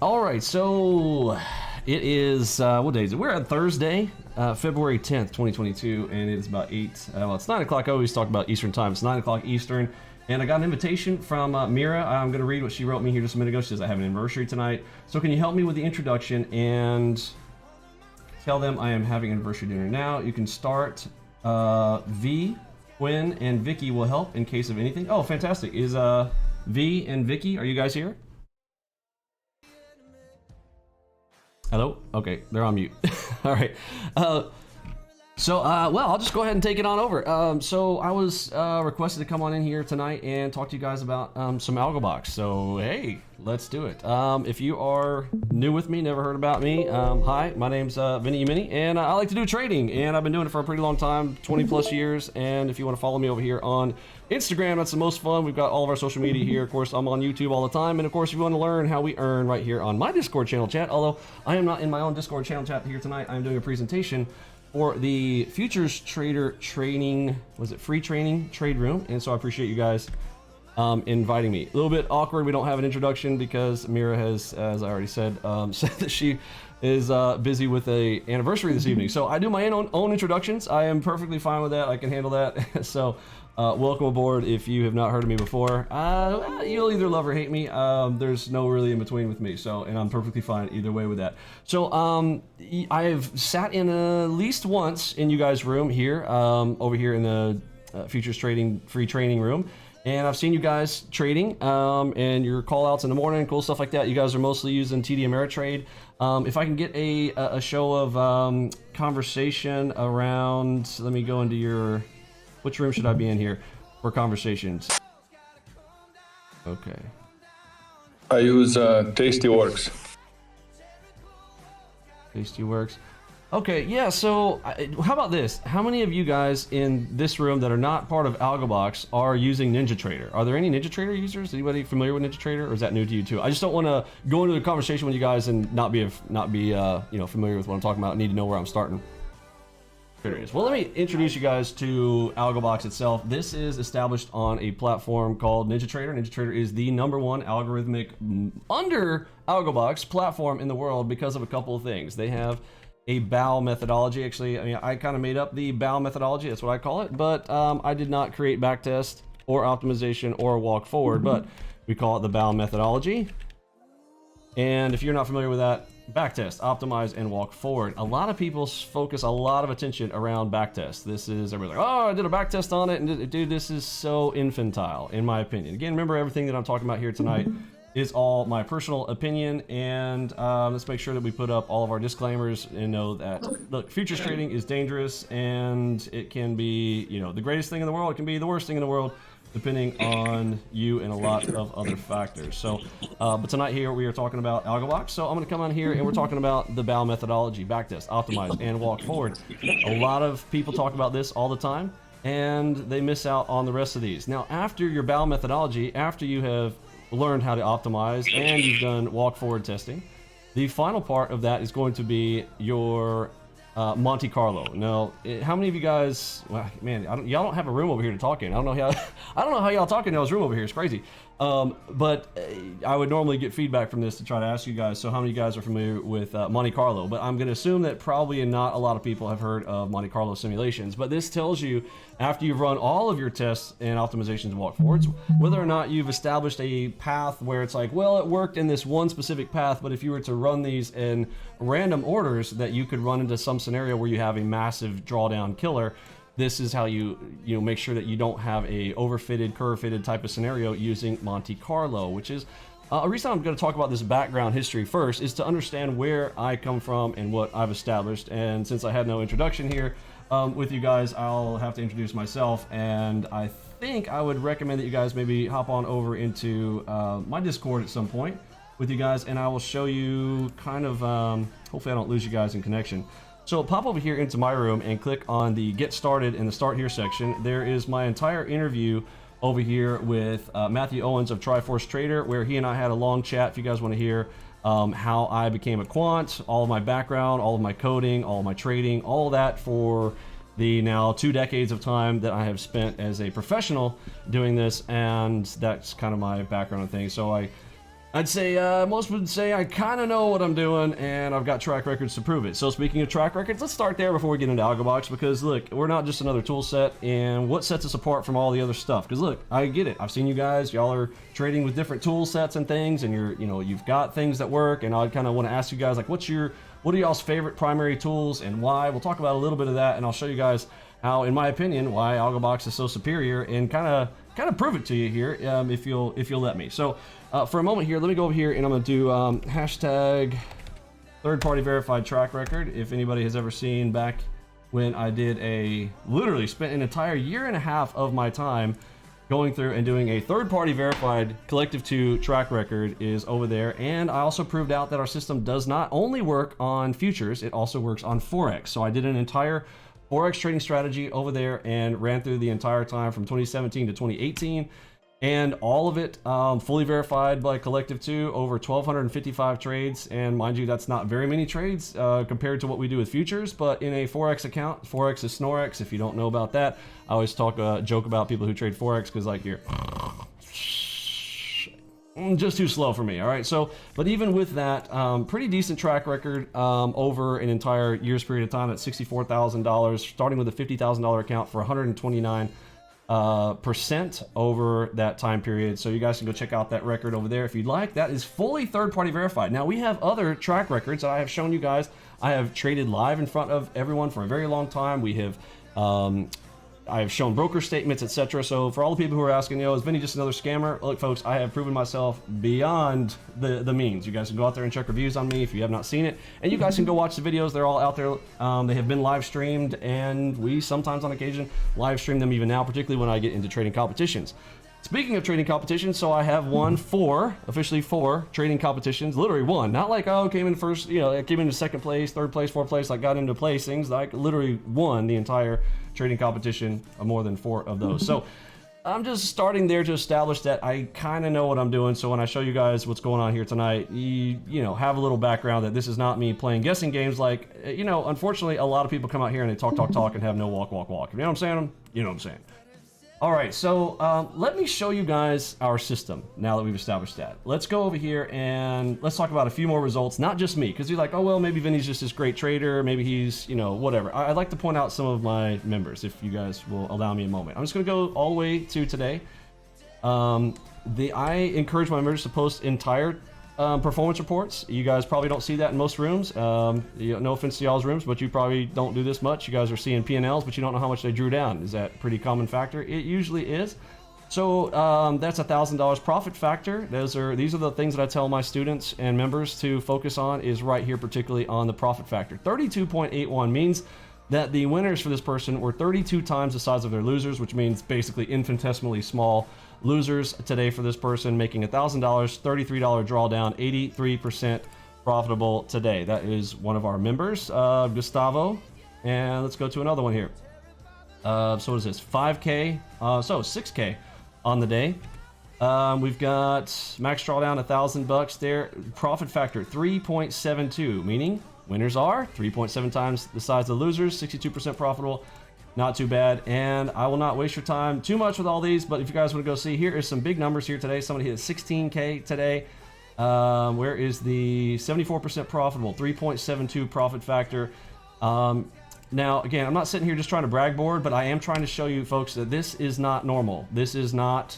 All right, so it is, what day is it? We're on Thursday, February 10th, 2022, and it's about 8, well, it's 9 o'clock. I always talk about Eastern time. It's 9 o'clock Eastern, and I got an invitation from Mira. I'm going to read what she wrote me here just a minute ago. She says, I have an anniversary tonight, so can you help me with the introduction and tell them I am having anniversary dinner now. You can start. V, Quinn, and Vicky will help in case of anything. Oh, fantastic. Is V and Vicky, are you guys here? Hello? Okay, they're on mute. All right. Well, I'll just go ahead and take it on over. So I was requested to come on in here tonight and talk to you guys about some ALGOBOX. So, hey, let's do it. If you are new with me, never heard about me, hi, my name's Emini, and I like to do trading, and I've been doing it for a pretty long time, 20 plus years, and if you want to follow me over here on Instagram, that's the most fun. We've got all of our social media here. Of course, I'm on YouTube all the time, and of course, if you want to learn how we earn right here on my Discord channel chat, although I am not in my own Discord channel chat here tonight, I'm doing a presentation for the futures trader training, was it free training trade room? And so I appreciate you guys inviting me. A little bit awkward, we don't have an introduction because Mira has, as I already said, said that she is busy with a anniversary this evening. So I do my own introductions. I am perfectly fine with that. I can handle that. So welcome aboard if you have not heard of me before. You'll either love or hate me. There's no really in between with me. So, and I'm perfectly fine either way with that. So I have sat in at least once in you guys' room here, over here in the futures trading free training room. And I've seen you guys trading and your call outs in the morning, cool stuff like that. You guys are mostly using TD Ameritrade. If I can get a show of conversation around, let me go into your, which room should I be in here for conversations? Okay. I use Tastyworks. Tastyworks. Okay, yeah, so how about this? How many of you guys in this room that are not part of ALGOBOX are using NinjaTrader? Are there any NinjaTrader users? Anybody familiar with NinjaTrader, or is that new to you too? I just don't want to go into a conversation with you guys and not be familiar with what I'm talking about. I need to know where I'm starting. Well, let me introduce you guys to ALGOBOX itself. This is established on a platform called NinjaTrader. NinjaTrader is the #1 algorithmic under ALGOBOX platform in the world because of a couple of things. They have a BAL methodology. Actually, I mean, I kind of made up the BAL methodology, that's what I call it, but I did not create backtest or optimization or walk forward, but we call it the BAL methodology. And if you're not familiar with that, backtest, optimize, and walk forward. A lot of people focus a lot of attention around backtest. This is, everybody's like, oh, I did a backtest on it, and dude, this is so infantile, in my opinion. Again, remember, everything that I'm talking about here tonight is all my personal opinion, and let's make sure that we put up all of our disclaimers and know that, look, futures trading is dangerous, and it can be, you know, the greatest thing in the world. It can be the worst thing in the world, depending on you and a lot of other factors. So, but tonight here we are talking about ALGOBOX. So I'm going to come on here and we're talking about the BAL methodology, backtest, optimize, and walk forward. A lot of people talk about this all the time, and they miss out on the rest of these. Now, after your BAL methodology, after you have learned how to optimize and you've done walk forward testing, the final part of that is going to be your Monte Carlo. Now, how many of you guys? Well, man, y'all don't have a room over here to talk in. I don't know how y'all talk in y'all's room over here. It's crazy. But I would normally get feedback from this to try to ask you guys. So, how many of you guys are familiar with Monte Carlo? But I'm going to assume that probably not a lot of people have heard of Monte Carlo simulations. But this tells you, after you've run all of your tests and optimizations and walk forwards, whether or not you've established a path where it's like, well, it worked in this one specific path, but if you were to run these in random orders, that you could run into some scenario where you have a massive drawdown killer. This is how you make sure that you don't have a overfitted, curve fitted type of scenario using Monte Carlo, which is a reason I'm going to talk about this background history first, is to understand where I come from and what I've established. And since I had no introduction here with you guys, I'll have to introduce myself. And I think I would recommend that you guys maybe hop on over into my Discord at some point with you guys, and I will show you kind of, hopefully I don't lose you guys in connection. So pop over here into my room and click on the Get Started in the Start Here section. There is my entire interview over here with Matthew Owens of Triforce Trader, where he and I had a long chat. If you guys want to hear how I became a quant, all of my background, all of my coding, all of my trading, all that for the now 2 decades of time that I have spent as a professional doing this, and that's kind of my background and things. So I I'd say most would say I kind of know what I'm doing, and I've got track records to prove it. So speaking of track records, let's start there before we get into ALGOBOX, because look, we're not just another tool set, and what sets us apart from all the other stuff? Because look, I get it. I've seen you guys, y'all are trading with different tool sets and things, and you've got things that work, and I kind of want to ask you guys, like, what are y'all's favorite primary tools and why? We'll talk about a little bit of that, and I'll show you guys how, in my opinion, why ALGOBOX is so superior, and kind of prove it to you here, if you'll let me. So for a moment here, let me go over here and I'm gonna do hashtag third-party verified track record. If anybody has ever seen back when I literally spent an entire year and a half of my time going through and doing a third-party verified collective 2 track record is over there. And I also proved out that our system does not only work on futures, it also works on Forex. So I did an entire Forex trading strategy over there and ran through the entire time from 2017 to 2018, and all of it fully verified by collective 2, over 1,255 trades. And mind you, that's not very many trades compared to what we do with futures, but in a Forex account, Forex is Snorex. If you don't know about that, I always joke about people who trade Forex, because like you're just too slow for me. All right, so but even with that, pretty decent track record over an entire year's period of time at $64,000, starting with a $50,000 account for 129% over that time period. So you guys can go check out that record over there if you'd like. That is fully third-party verified. Now we have other track records that I have shown you guys. I have traded live in front of everyone for a very long time. We have I have shown broker statements, etc. So for all the people who are asking, is Vinny just another scammer? Look, folks, I have proven myself beyond the means. You guys can go out there and check reviews on me if you have not seen it, and you guys can go watch the videos. They're all out there. They have been live streamed, and we sometimes on occasion live stream them even now, particularly when I get into trading competitions. Speaking of trading competitions, so I have won officially four trading competitions, literally won. Not like, came in first, I came into second place, third place, fourth place, got into placings. I literally won the entire trading competition of more than 4 of those. So I'm just starting there to establish that I kind of know what I'm doing. So when I show you guys what's going on here tonight, you have a little background that this is not me playing guessing games. Like, unfortunately, a lot of people come out here and they talk and have no walk. You know what I'm saying? You know what I'm saying? All right, so let me show you guys our system now that we've established that. Let's go over here and let's talk about a few more results, not just me, because you're like, oh, well, maybe Vinny's just this great trader. Maybe he's, whatever. I'd like to point out some of my members, if you guys will allow me a moment. I'm just going to go all the way to today. I encourage my members to post entire performance reports. You guys probably don't see that in most rooms. No offense to y'all's rooms, but you probably don't do this much. You guys are seeing P&Ls, but you don't know how much they drew down. Is that a pretty common factor? It usually is. So that's $1,000 profit factor. These are the things that I tell my students and members to focus on, is right here, particularly on the profit factor. 32.81 means that the winners for this person were 32 times the size of their losers, which means basically infinitesimally small losers today for this person, making $1,000, $33 drawdown, 83% profitable today. That is one of our members, Gustavo. And let's go to another one here. So what is this? 5K, so 6K on the day. We've got max drawdown $1,000 there. Profit factor 3.72, meaning winners are 3.7 times the size of the losers, 62% profitable. Not too bad. And I will not waste your time too much with all these, but if you guys want to go see, here is some big numbers here today. Somebody hit 16K today. Where is the 74% profitable, 3.72 profit factor? Now, again, I'm not sitting here just trying to brag board, but I am trying to show you folks that this is not normal. This is not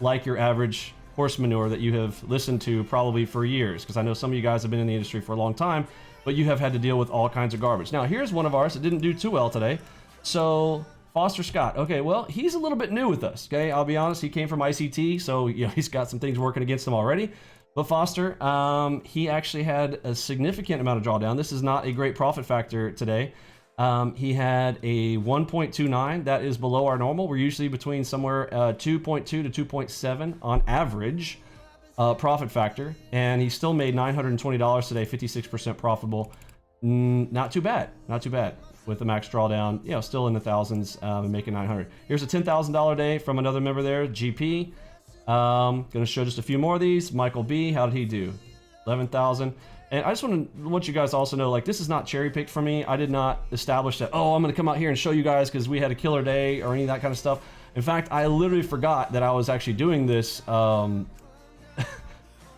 like your average horse manure that you have listened to probably for years, because I know some of you guys have been in the industry for a long time, but you have had to deal with all kinds of garbage. Now, here's one of ours that didn't do too well today. So Foster Scott, okay, well, he's a little bit new with us, okay? I'll be honest, he came from ICT, so he's got some things working against him already. But Foster, he actually had a significant amount of drawdown. This is not a great profit factor today. He had a 1.29. That is below our normal. We're usually between somewhere 2.2 to 2.7 on average profit factor, and he still made $920 today, 56% profitable. Not too bad, not too bad. With the max drawdown, still in the thousands, and making 900. Here's a $10,000 day from another member there, GP. Gonna show just a few more of these. Michael B, how did he do? 11,000. And I just want you guys to also know, like, this is not cherry picked for me. I did not establish that, I'm gonna come out here and show you guys because we had a killer day or any of that kind of stuff. In fact, I literally forgot that I was actually doing this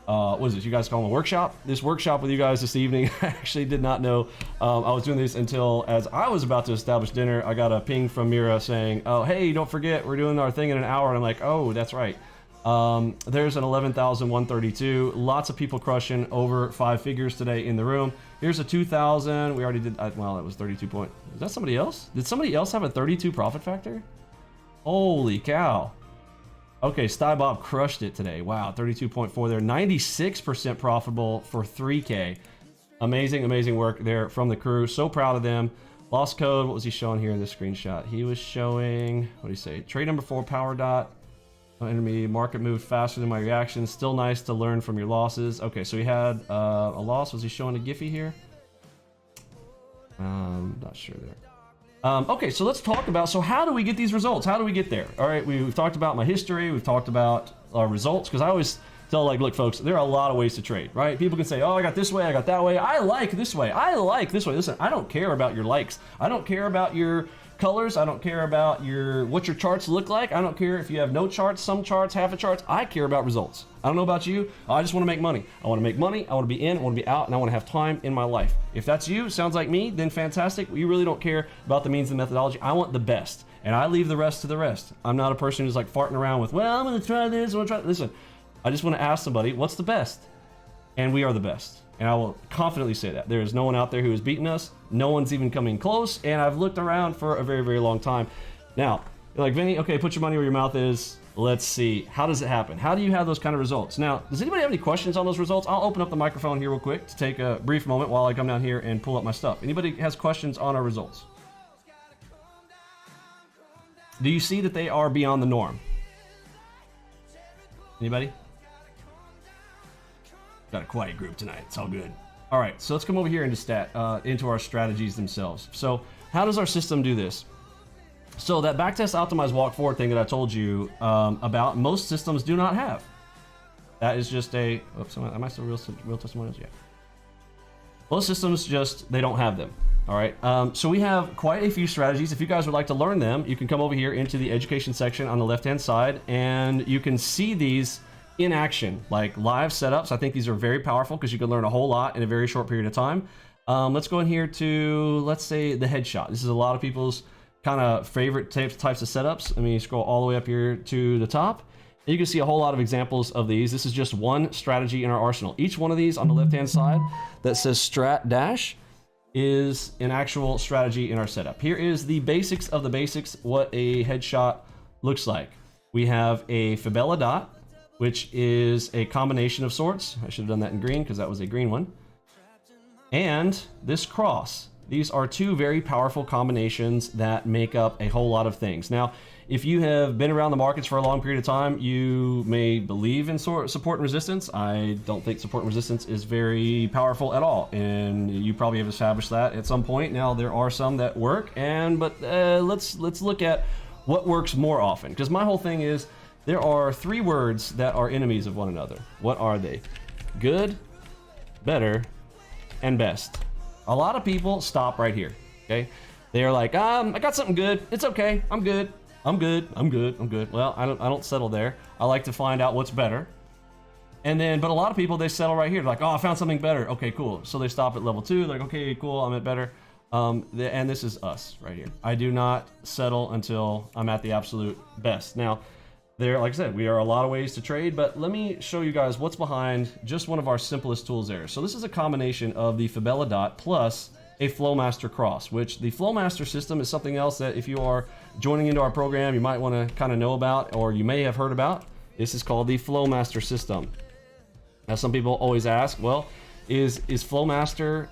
what is this? You guys call them a workshop? This workshop with you guys this evening. I actually did not know I was doing this until as I was about to establish dinner. I got a ping from Mira saying, "Oh, hey, don't forget we're doing our thing in an hour." And I'm like, "Oh, that's right." There's an 11,132. Lots of people crushing over 5 figures today in the room. Here's a 2,000. We already did. Well, that was 32 point. Is that somebody else? Did somebody else have a 32 profit factor? Holy cow. Okay, Sty Bob crushed it today. Wow, 32.4 there. 96% profitable for 3K. Amazing, amazing work there from the crew. So proud of them. Lost code, what was he showing here in this screenshot? He was showing, what do you say? Trade number 4, power dot. Enemy market moved faster than my reaction. Still nice to learn from your losses. Okay, so he had a loss. Was he showing a Giphy here? Not sure there. Okay, so let's talk about, so how do we get these results? How do we get there? All right, we've talked about my history. We've talked about our results, because I always tell, like, look, folks, there are a lot of ways to trade, right? People can say, oh, I got this way, I got that way. I like this way. I like this way. Listen, I don't care about your likes. I don't care about your colors. I don't care about what your charts look like. I don't care if you have no charts, some charts, half a charts. I care about results. I don't know about you. I just want to make money. I want to make money. I want to be in. I want to be out, and I want to have time in my life. If that's you, sounds like me, then fantastic. You really don't care about the means and methodology. I want the best, and I leave the rest to the rest. I'm not a person who's like farting around with, well, I'm going to try this. I'm going to try. Listen, I just want to ask somebody, what's the best? And we are the best. And I will confidently say that. There is no one out there who has beaten us. No one's even coming close. And I've looked around for a very, very long time. Now, you're like, Vinny, okay, put your money where your mouth is. Let's see. How does it happen? How do you have those kind of results? Now, does anybody have any questions on those results? I'll open up the microphone here real quick to take a brief moment while I come down here and pull up my stuff. Anybody has questions on our results? Do you see that they are beyond the norm? Anybody? Got a quiet group tonight. It's all good. All right, so let's come over here into our strategies themselves. So how does our system do this? So that backtest optimized walk forward thing that I told you about, most systems do not have. That is just a, oops, am I still real testimonials? Yeah. Most systems they don't have them. All right, so we have quite a few strategies. If you guys would like to learn them, you can come over here into the education section on the left-hand side, and you can see these in action, like live setups. I think these are very powerful because you can learn a whole lot in a very short period of time. Let's go in here to, let's say, the headshot. This is a lot of people's kind of favorite types of setups. Let me scroll all the way up here to the top. And you can see a whole lot of examples of these. This is just one strategy in our arsenal. Each one of these on the left-hand side that says strat dash is an actual strategy in our setup. Here is the basics of the basics, what a headshot looks like. We have a Fibella dot, which is a combination of sorts. I should have done that in green because that was a green one. And this cross. These are two very powerful combinations that make up a whole lot of things. Now, if you have been around the markets for a long period of time, you may believe in support and resistance. I don't think support and resistance is very powerful at all, and you probably have established that at some point. Now, there are some that work, but let's look at what works more often, because my whole thing is there are 3 words that are enemies of one another. What are they? Good, better, and best. A lot of people stop right here, okay? They are like, I got something good. It's okay. I'm good. I'm good. I'm good. I'm good. Well, I don't settle there. I like to find out what's better. And then, but a lot of people, they settle right here. They're like, oh, I found something better. Okay, cool. So they stop at level 2. They're like, okay, cool. I'm at better. And this is us right here. I do not settle until I'm at the absolute best. Now, like I said, we are a lot of ways to trade, but let me show you guys what's behind just one of our simplest tools there. So this is a combination of the Fibella dot plus a Flowmaster cross, which the Flowmaster system is something else that if you are joining into our program, you might want to kind of know about, or you may have heard about. This is called the Flowmaster system. Now, some people always ask, well, is Flowmaster,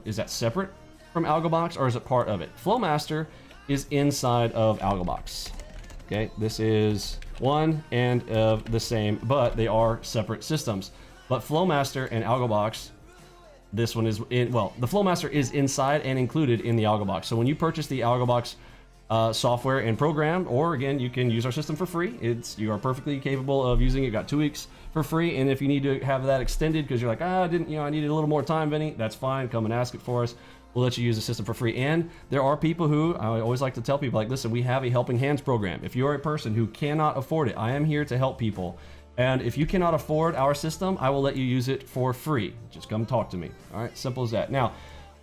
is that separate from ALGOBOX, or is it part of it? Flowmaster is inside of ALGOBOX. Okay, this is one and of the same, but they are separate systems. But Flowmaster and ALGOBOX, this one is in, well, the Flowmaster is inside and included in the ALGOBOX. So when you purchase the ALGOBOX software and program, or again, you can use our system for free. You are perfectly capable of using it. You got 2 weeks for free, and if you need to have that extended because you're like, I needed a little more time, Vinny, that's fine. Come and ask it for us. We'll let you use the system for free. And there are people who, I always like to tell people, like, listen, we have a helping hands program. If you're a person who cannot afford it, I am here to help people And if you cannot afford our system, I will let you use it for free. Just come talk to me. All right, simple as that. Now,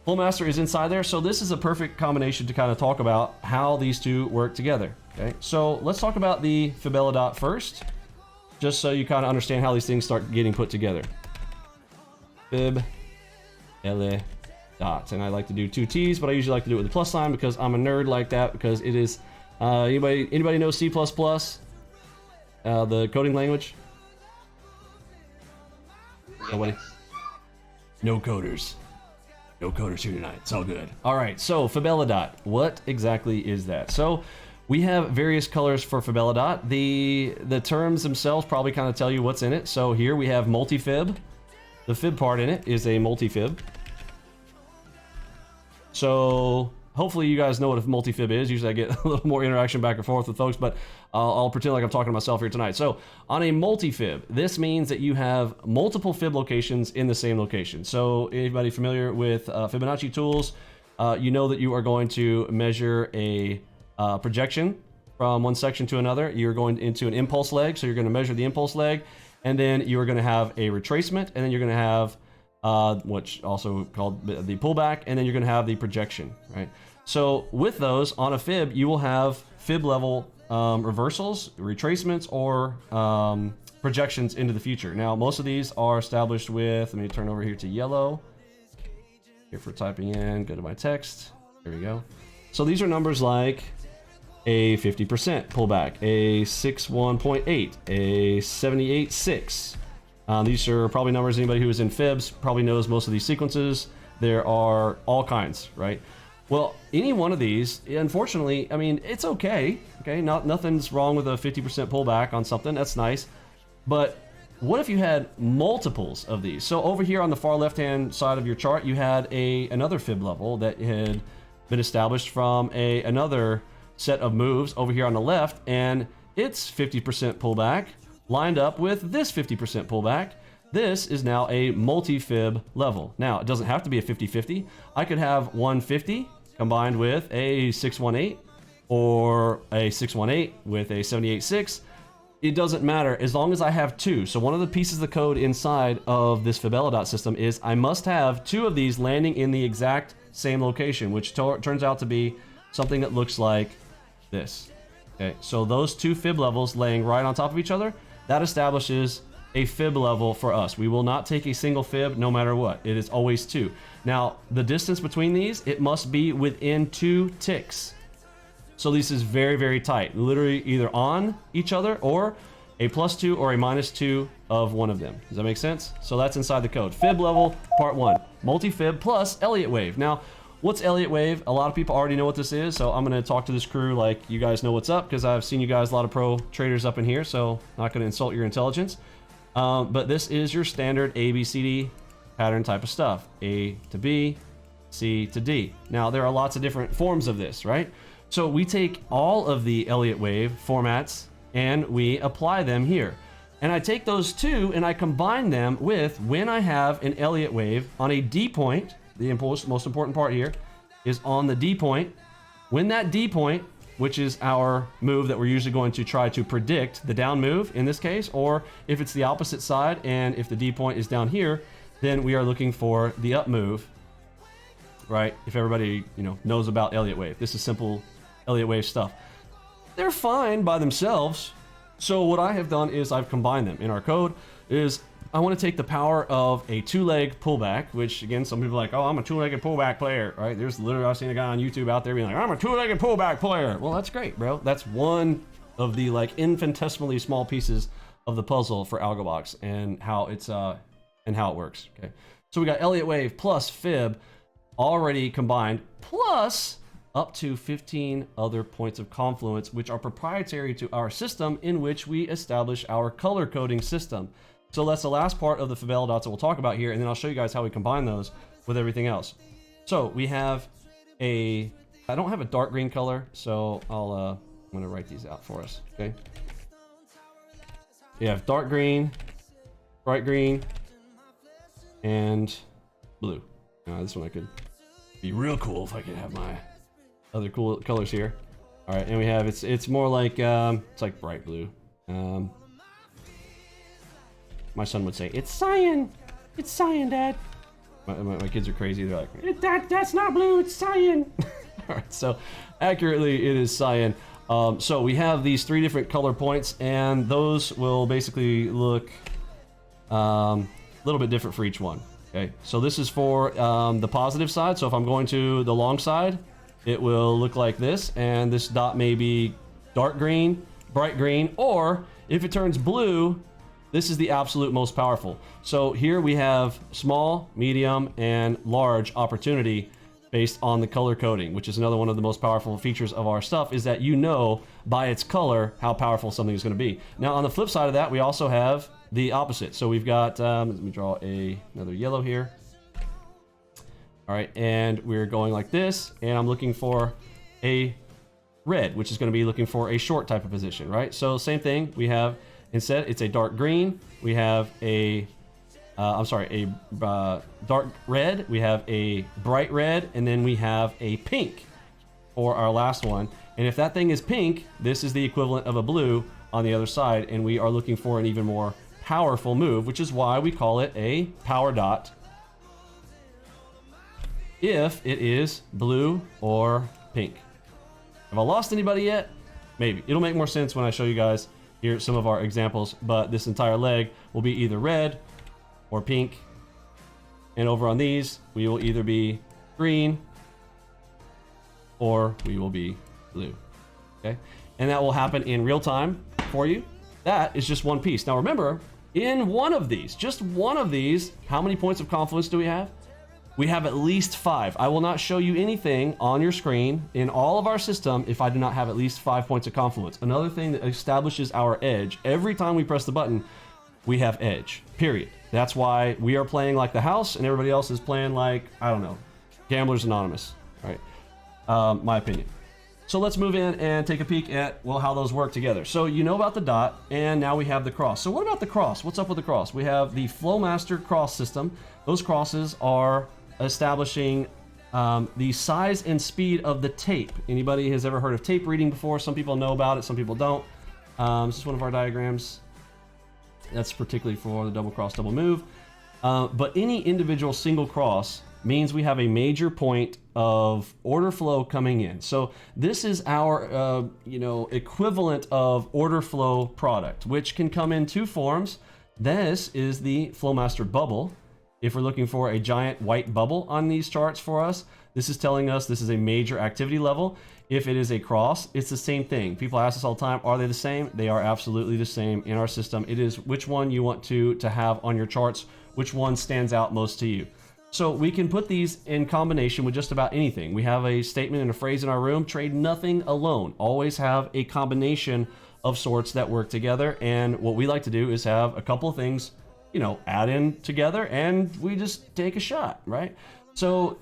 Full Master is inside there, so this is a perfect combination to kind of talk about how these two work together. Okay, so let's talk about the Fidelidot first, just so you kind of understand how these things start getting put together. Fib, Ele, dot, and I like to do 2 T's, but I usually like to do it with a plus sign because I'm a nerd like that. Because it is anybody know C++, the coding language? Nobody. No coders. No coders here tonight. It's all good. All right. So Fidelidot, what exactly is that? So we have various colors for Fidelidot. The terms themselves probably kind of tell you what's in it. So here we have multi-fib. The fib part in it is a multi-fib. So hopefully you guys know what a multi-fib is. Usually I get a little more interaction back and forth with folks, but I'll pretend like I'm talking to myself here tonight. So on a multi-fib, this means that you have multiple fib locations in the same location. So anybody familiar with Fibonacci tools, you know that you are going to measure a projection from one section to another. You're going into an impulse leg, so you're going to measure the impulse leg, and then you're going to have a retracement, and then you're going to have which also called the pullback, and then you're going to have the projection, right? So with those on a fib, you will have fib level reversals, retracements, or projections into the future. Now, most of these are established with, let me turn over here to yellow. Here for typing in, go to my text. There we go. So these are numbers like a 50% pullback, a 61.8, a 78.6. These are probably numbers anybody who is in fibs probably knows most of these sequences. There are all kinds, right? Well, any one of these, unfortunately, I mean, it's okay. Okay, nothing's wrong with a 50% pullback on something. That's nice. But what if you had multiples of these? So over here on the far left-hand side of your chart, you had another fib level that had been established from another set of moves over here on the left, and it's 50% pullback lined up with this 50% pullback. This is now a multi-fib level. Now, it doesn't have to be a 50-50. I could have 150 combined with a 618 or a 618 with a 78.6. It doesn't matter as long as I have two. So one of the pieces of the code inside of this Fidelidot system is I must have two of these landing in the exact same location, which turns out to be something that looks like this. Okay, so those two fib levels laying right on top of each other, that establishes a fib level for us. We will not take a single fib no matter what. It is always two. Now, the distance between these, it must be within 2 ticks. So this is very, very tight. Literally either on each other or a +2 or a -2 of one of them. Does that make sense? So that's inside the code. Fib level, part 1. Multi-fib plus Elliott wave. Now, what's Elliott wave? A lot of people already know what this is, so I'm going to talk to this crew like you guys know what's up, because I've seen you guys, a lot of pro traders up in here, so I'm not going to insult your intelligence. But this is your standard ABCD pattern type of stuff. A to B, C to D. Now, there are lots of different forms of this, right? So we take all of the Elliott wave formats and we apply them here. And I take those two and I combine them with when I have an Elliott wave on a D point. The most important part here is on the D point. When that D point, which is our move that we're usually going to try to predict, the down move in this case, or if it's the opposite side and if the D point is down here, then we are looking for the up move, right? If everybody knows about Elliott wave. This is simple Elliott wave stuff. They're fine by themselves. So what I have done is I've combined them. In our code is I want to take the power of a 2-leg pullback, which again, some people are like, oh, I'm a 2-legged pullback player, right? There's literally, I've seen a guy on YouTube out there being like, I'm a 2-legged pullback player. Well, that's great, bro. That's one of the like infinitesimally small pieces of the puzzle for ALGOBOX and how it's and how it works. Okay, so we got Elliott wave plus fib already combined, plus up to 15 other points of confluence, which are proprietary to our system, in which we establish our color coding system. So that's the last part of the Fibelidots that we'll talk about here, and then I'll show you guys how we combine those with everything else. So we have I don't have a dark green color, so I'm gonna write these out for us, okay? We have dark green, bright green, and blue. Now this one I could be real cool if I could have my other cool colors here. All right, and we have, it's more like, it's like bright blue. my son would say, it's cyan. It's cyan, Dad. My kids are crazy. They're like, that's not blue, it's cyan. All right, so accurately, it is cyan. So we have these 3 different color points, and those will basically look a little bit different for each one. Okay, so this is for the positive side. So if I'm going to the long side, it will look like this, and this dot may be dark green, bright green, or if it turns blue, this is the absolute most powerful. So here we have small, medium, and large opportunity based on the color coding, which is another one of the most powerful features of our stuff, is that you know by its color how powerful something is going to be. Now on the flip side of that, we also have the opposite. So we've got, let me draw another yellow here. All right, and we're going like this, and I'm looking for a red, which is going to be looking for a short type of position, right? So same thing, we have, instead it's a dark green, we have a dark red, we have a bright red, and then we have a pink for our last one. And if that thing is pink, this is the equivalent of a blue on the other side, and we are looking for an even more powerful move, which is why we call it a power dot if it is blue or pink. Have I lost anybody yet? Maybe. It'll make more sense when I show you guys here some of our examples, but this entire leg will be either red or pink, and over on these we will either be green or we will be blue. Okay, and that will happen in real time for you. That is just one piece. Now remember, in one of these, just one of these, how many points of confluence do we have? We have at least 5. I will not show you anything on your screen in all of our system if I do not have at least 5 points of confluence. Another thing that establishes our edge, every time we press the button, we have edge, period. That's why we are playing like the house and everybody else is playing like, I don't know, Gamblers Anonymous, right? My opinion. So let's move in and take a peek at, well, how those work together. So you know about the dot, and now we have the cross. So what about the cross? What's up with the cross? We have the Flowmaster cross system. Those crosses are establishing the size and speed of the tape. Anybody has ever heard of tape reading before? Some people know about it, some people don't. This is one of our diagrams. That's particularly for the double cross, double move. But any individual single cross means we have a major point of order flow coming in. So this is our equivalent of order flow product, which can come in 2 forms. This is the Flowmaster bubble. If we're looking for a giant white bubble on these charts for us, this is telling us this is a major activity level. If it is a cross, it's the same thing. People ask us all the time, are they the same? They are absolutely the same in our system. It is which one you want to have on your charts, which one stands out most to you. So we can put these in combination with just about anything. We have a statement and a phrase in our room, trade nothing alone. Always have a combination of sorts that work together. And what we like to do is have a couple of things, add in together, and we just take a shot, right? So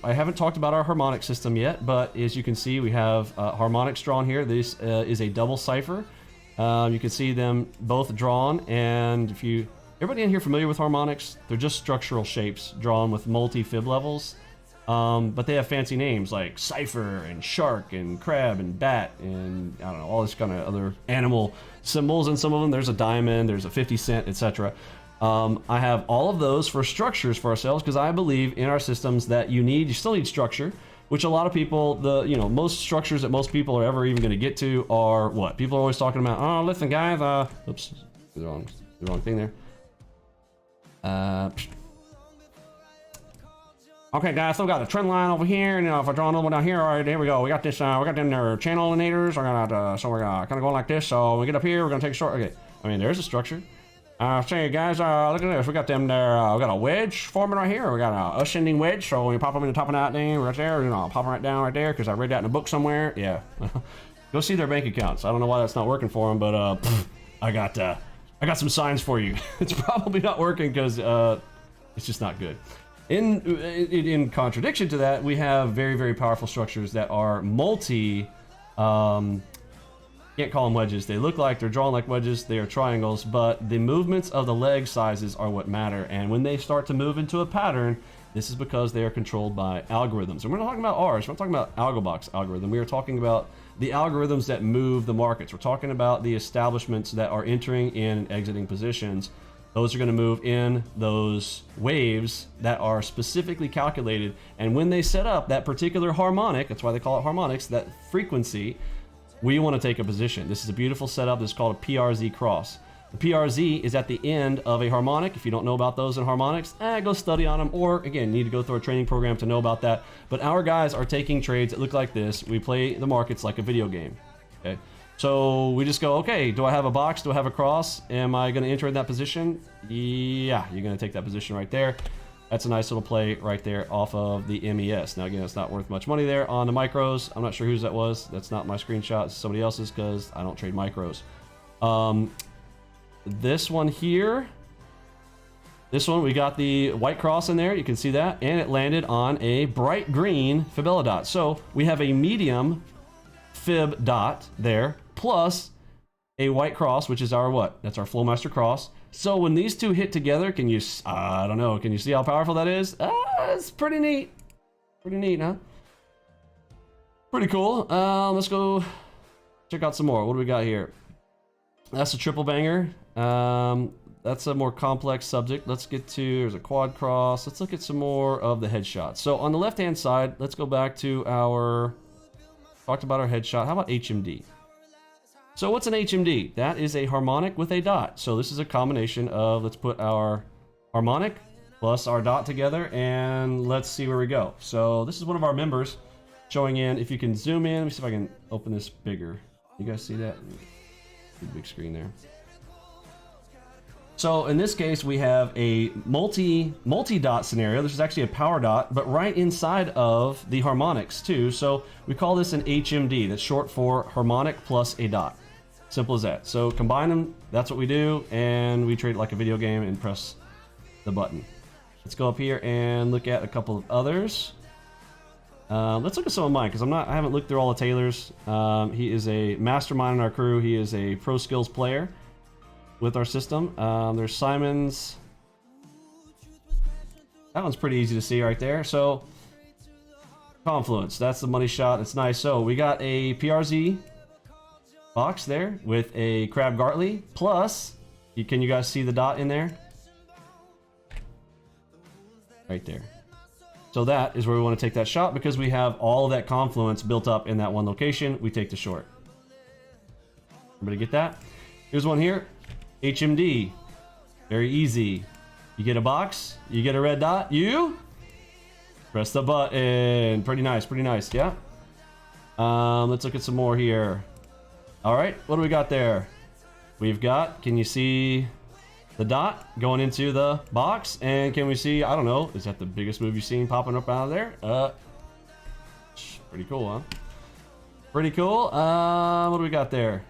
I haven't talked about our harmonic system yet, but as you can see, we have harmonics drawn here. This is a double cipher. You can see them both drawn, and if everybody in here familiar with harmonics? They're just structural shapes drawn with multi-fib levels, but they have fancy names like cipher and shark and crab and bat and I don't know, all this kind of other animal symbols. And some of them, there's a diamond, there's a 50 cent, etc. I have all of those for structures for ourselves because I believe in our systems that you still need structure, which a lot of people, most structures that most people are ever even going to get to are what? People are always talking about, oh, listen guys, oops, the wrong thing there. Okay guys, so we got a trend line over here, and if I draw another one down here, all right, here we go. We got this, we got them there channel eliminators. So we're gonna kind of go like this. So when we get up here, we're gonna take a short. Okay, I mean, there's a structure. Say guys, look at this. We got them there. We got a wedge forming right here. We got a ascending wedge. So when you pop them in the top of that thing right there, pop them right down right there because I read that in a book somewhere. Yeah, go see their bank accounts. I don't know why that's not working for them, but I got some signs for you. It's probably not working because it's just not good. In contradiction to that, we have very, very powerful structures that are can't call them wedges. They look like they're drawn like wedges. They are triangles, but the movements of the leg sizes are what matter. And when they start to move into a pattern, this is because they are controlled by algorithms. And we're not talking about ours. We're not talking about ALGOBOX algorithm. We are talking about the algorithms that move the markets. We're talking about the establishments that are entering in and exiting positions those are going to move in those waves that are specifically calculated. And when they set up that particular harmonic, that's why they call it harmonics, that frequency, we want to take a position. This is a beautiful setup. This is called a PRZ cross. The PRZ is at the end of a harmonic. If you don't know about those in harmonics, go study on them, or again, need to go through a training program to know about that. But our guys are taking trades that look like this. We play the markets like a video game. Okay, so we just go, okay, do I have a box? Do I have a cross? Am I going to enter in that position? Yeah, you're going to take that position right there. That's a nice little play right there off of the MES. Now again, it's not worth much money there on the micros. I'm not sure whose that was. That's not my screenshot. It's somebody else's because I don't trade micros. This one here, this one, we got the white cross in there. You can see that. And it landed on a bright green Fibella dot. So we have a medium fib dot there, plus a white cross, which is our what? That's our Flowmaster cross. So when these two hit together, can you, I don't know, can you see how powerful that is? It's pretty neat. Pretty neat, huh? Pretty cool. Let's go check out some more. What do we got here? That's a triple banger. That's a more complex subject. Let's get to, there's a quad cross. Let's look at some more of the headshots. So on the left-hand side, let's go back to our, talked about our headshot. How about HMD? So what's an HMD? That is a harmonic with a dot. So this is a combination of, let's put our harmonic plus our dot together and let's see where we go. So this is one of our members showing in. If you can zoom in, let me see if I can open this bigger. You guys see that? Big screen there. So in this case, we have a multi-dot scenario. This is actually a power dot, but right inside of the harmonics too. So we call this an HMD. That's short for harmonic plus a dot. Simple as that. So combine them. That's what we do, and we treat it like a video game and press the button. Let's go up here and look at a couple of others. Let's look at some of mine because I haven't looked through all of Taylor's. He is a mastermind in our crew. He is a pro skills player with our system. There's Simon's. That one's pretty easy to see right there. So Confluence, that's the money shot. It's nice. So we got a PRZ box there with a Crab Gartley plus. Can you guys see the dot in there? Right there. So that is where we want to take that shot because we have all of that confluence built up in that one location. We take the short. Everybody get that? Here's one here. HMD. Very easy. You get a box, you get a red dot, you press the button. Pretty nice, yeah. Let's look at some more here. All right, what do we got there? We've got, can you see the dot going into the box? And can we see, I don't know, is that the biggest move you've seen popping up out of there? Pretty cool, huh? Pretty cool. What do we got there?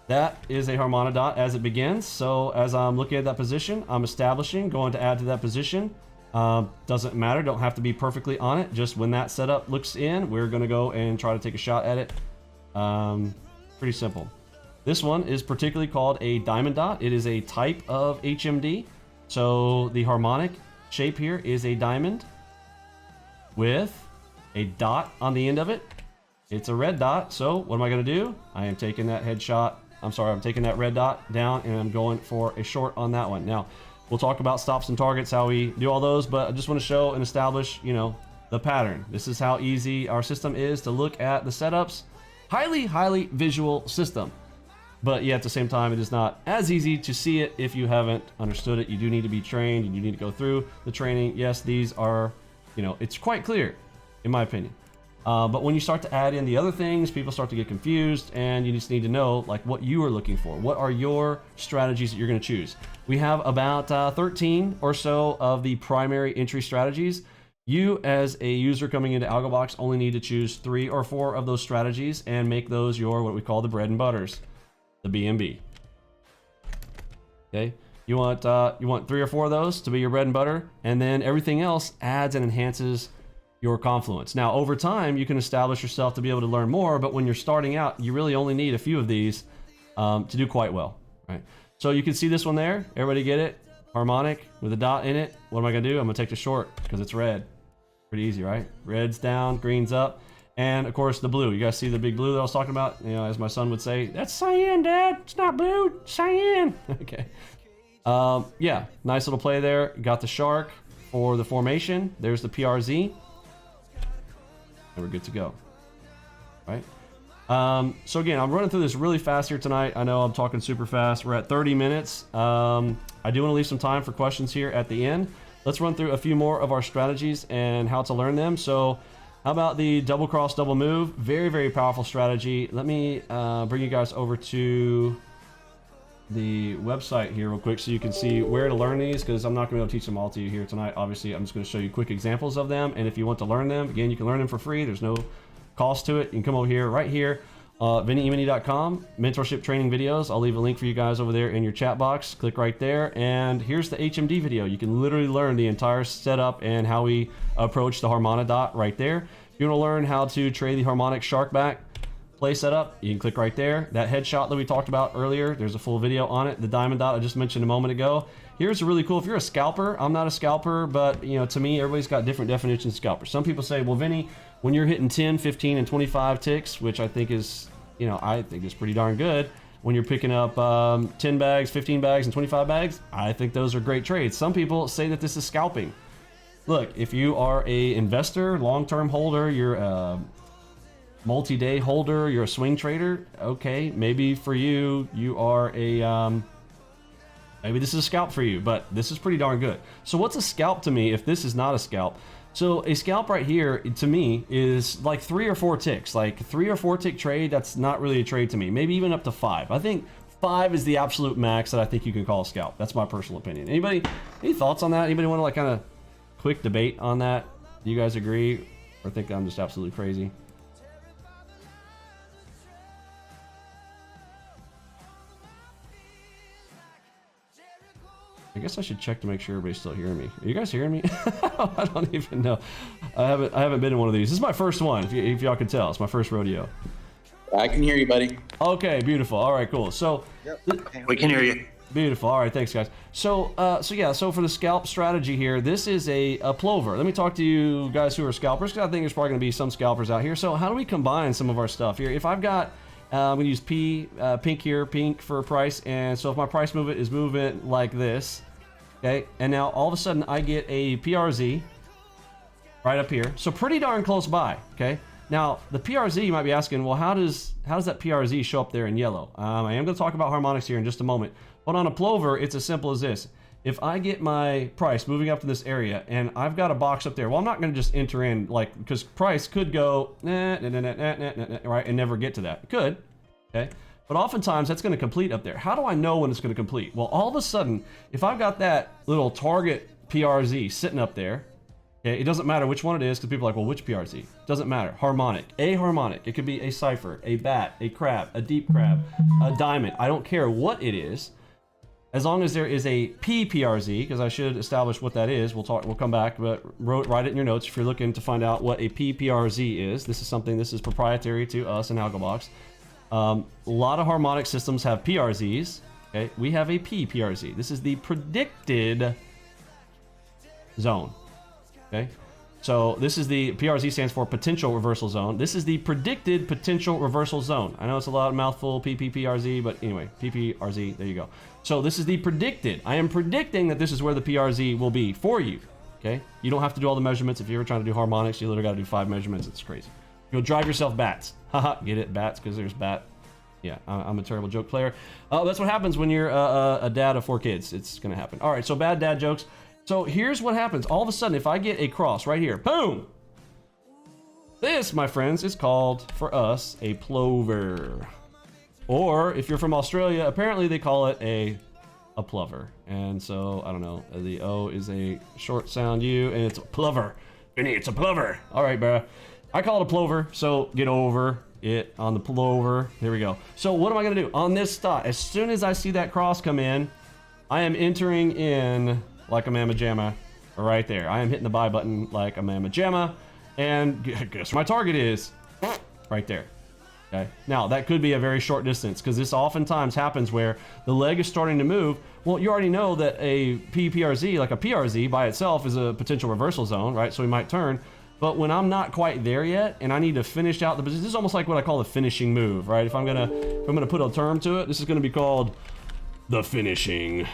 That is a harmonic dot as it begins. So as I'm looking at that position, I'm establishing, going to add to that position. Doesn't matter, don't have to be perfectly on it. Just when that setup looks in, we're gonna go and try to take a shot at it. Pretty simple. This one is particularly called a diamond dot. It is a type of HMD. So the harmonic shape here is a diamond with a dot on the end of it. It's a red dot. So what am I going to do? I am taking that headshot. I'm taking that red dot down and I'm going for a short on that one. Now, we'll talk about stops and targets, how we do all those, but I just want to show and establish, you know, the pattern. This is how easy our system is to look at the setups. Highly visual system. But yet at the same time, it is not as easy to see it if you haven't understood it. You do need to be trained and you need to go through the training. Yes, these are, you know, it's quite clear, in my opinion. But when you start to add in the other things, people start to get confused and you just need to know like what you are looking for. What are your strategies that you're going to choose? We have about 13 or so of the primary entry strategies. You as a user coming into ALGOBOX only need to choose 3 or 4 of those strategies and make those your, what we call the bread and butters. The BNB. Okay, you want 3 or 4 of those to be your bread and butter, and then everything else adds and enhances your confluence. Now, over time, you can establish yourself to be able to learn more, but when you're starting out, you really only need a few of these to do quite well, right? So you can see this one there. Everybody get it? Harmonic with a dot in it. What am I gonna do? I'm gonna take the short because it's red. Pretty easy, right? Red's down, green's up. And of course the blue. You guys see the big blue that I was talking about? You know, as my son would say, that's cyan, Dad. It's not blue, it's cyan. Okay. Yeah, nice little play there. Got the shark for the formation. There's the PRZ. And we're good to go. Right? So again, I'm running through this really fast here tonight. I know I'm talking super fast. We're at 30 minutes. I do want to leave some time for questions here at the end. Let's run through a few more of our strategies and how to learn them. So how about the double cross, double move? Very, very powerful strategy. Let me bring you guys over to the website here real quick so you can see where to learn these, because I'm not going to be able to teach them all to you here tonight. Obviously, I'm just going to show you quick examples of them. And if you want to learn them, again, you can learn them for free. There's no cost to it. You can come over here, right here, VinnyEmini.com, mentorship training videos. I'll leave a link for you guys over there in your chat box. Click right there. And here's the HMD video. You can literally learn the entire setup and how we approach the Harmonic dot right there. If you want to learn how to trade the Harmonic shark back play setup, you can click right there. That headshot that we talked about earlier, there's a full video on it. The diamond dot I just mentioned a moment ago. Here's a really cool, if you're a scalper, I'm not a scalper, but you know, to me, everybody's got different definitions of scalper. Some people say, well, Vinny, when you're hitting 10, 15, and 25 ticks, which I think is, you know, I think is pretty darn good. When you're picking up 10 bags, 15 bags, and 25 bags, I think those are great trades. Some people say that this is scalping. Look, if you are a investor, long-term holder, you're a multi-day holder, you're a swing trader, okay, maybe for you, you are a, maybe this is a scalp for you, but this is pretty darn good. So what's a scalp to me if this is not a scalp? So a scalp right here, to me, is like 3 or 4 ticks. Like 3 or 4 tick trade, that's not really a trade to me. Maybe even up to 5. I think 5 is the absolute max that I think you can call a scalp. That's my personal opinion. Anybody, any thoughts on that? Anybody want to like kind of quick debate on that? Do you guys agree or think I'm just absolutely crazy? I guess I should check to make sure everybody's still hearing me. Are you guys hearing me? I don't even know. I haven't been in one of these. This is my first one, if y'all can tell. It's my first rodeo. I can hear you, buddy. Okay, beautiful. All right, cool. So we can hear you. Beautiful. All right, thanks, guys. So so for the scalp strategy here, this is a plover. Let me talk to you guys who are scalpers, because I think there's probably going to be some scalpers out here. So how do we combine some of our stuff here? If I've got I'm going to use pink here, pink for price. And so if my price movement is moving like this, okay, and now all of a sudden I get a PRZ right up here. So pretty darn close by, okay? Now, the PRZ, you might be asking, well, how does that PRZ show up there in yellow? I am going to talk about harmonics here in just a moment. But on a plover, it's as simple as this. If I get my price moving up to this area and I've got a box up there, well, I'm not going to just enter in, like, because price could go, right, and never get to that. It could, okay? But oftentimes that's going to complete up there. How do I know when it's going to complete? Well, all of a sudden, if I've got that little target PRZ sitting up there, okay, it doesn't matter which one it is, because people are like, well, which PRZ? Doesn't matter. Harmonic. A harmonic. It could be a cipher, a bat, a crab, a deep crab, a diamond. I don't care what it is. As long as there is a PPRZ, because I should establish what that is. We'll come back, but write it in your notes if you're looking to find out what a PPRZ is. This is proprietary to us in ALGOBOX. A lot of harmonic systems have PRZs. Okay, we have a PPRZ. This is the predicted zone. Okay, so this is the PRZ stands for potential reversal zone. This is the predicted potential reversal zone. I know it's a lot of mouthful, PPRZ, but anyway, PPRZ, there you go. So this is the predicted. I am predicting that this is where the PRZ will be for you. Okay, you don't have to do all the measurements. If you're ever trying to do harmonics, you literally got to do 5 measurements. It's crazy. You'll drive yourself bats. Haha, get it, bats, because there's bat. Yeah, I'm a terrible joke player. That's what happens when you're a dad of 4 kids. It's gonna happen. All right, so bad dad jokes. So here's what happens. All of a sudden, if I get a cross right here, boom! This, my friends, is called, for us, a plover. Or, if you're from Australia, apparently they call it a plover. And so, I don't know, the O is a short sound U, and it's a plover. Vinny, it's a plover. All right, bruh. I call it a plover, so get over it on the plover. There we go. So what am I gonna do? On this dot, as soon as I see that cross come in, I am entering in like a mamma jamma right there. I am hitting the buy button like a mamma jamma, and guess where my target is? Right there. Okay. Now that could be a very short distance, because this oftentimes happens where the leg is starting to move. Well, you already know that a PPRZ, like a PRZ by itself, is a potential reversal zone, right? So we might turn. But when I'm not quite there yet, and I need to finish out the position, this is almost like what I call the finishing move, right? If I'm gonna put a term to it, this is gonna be called the finishing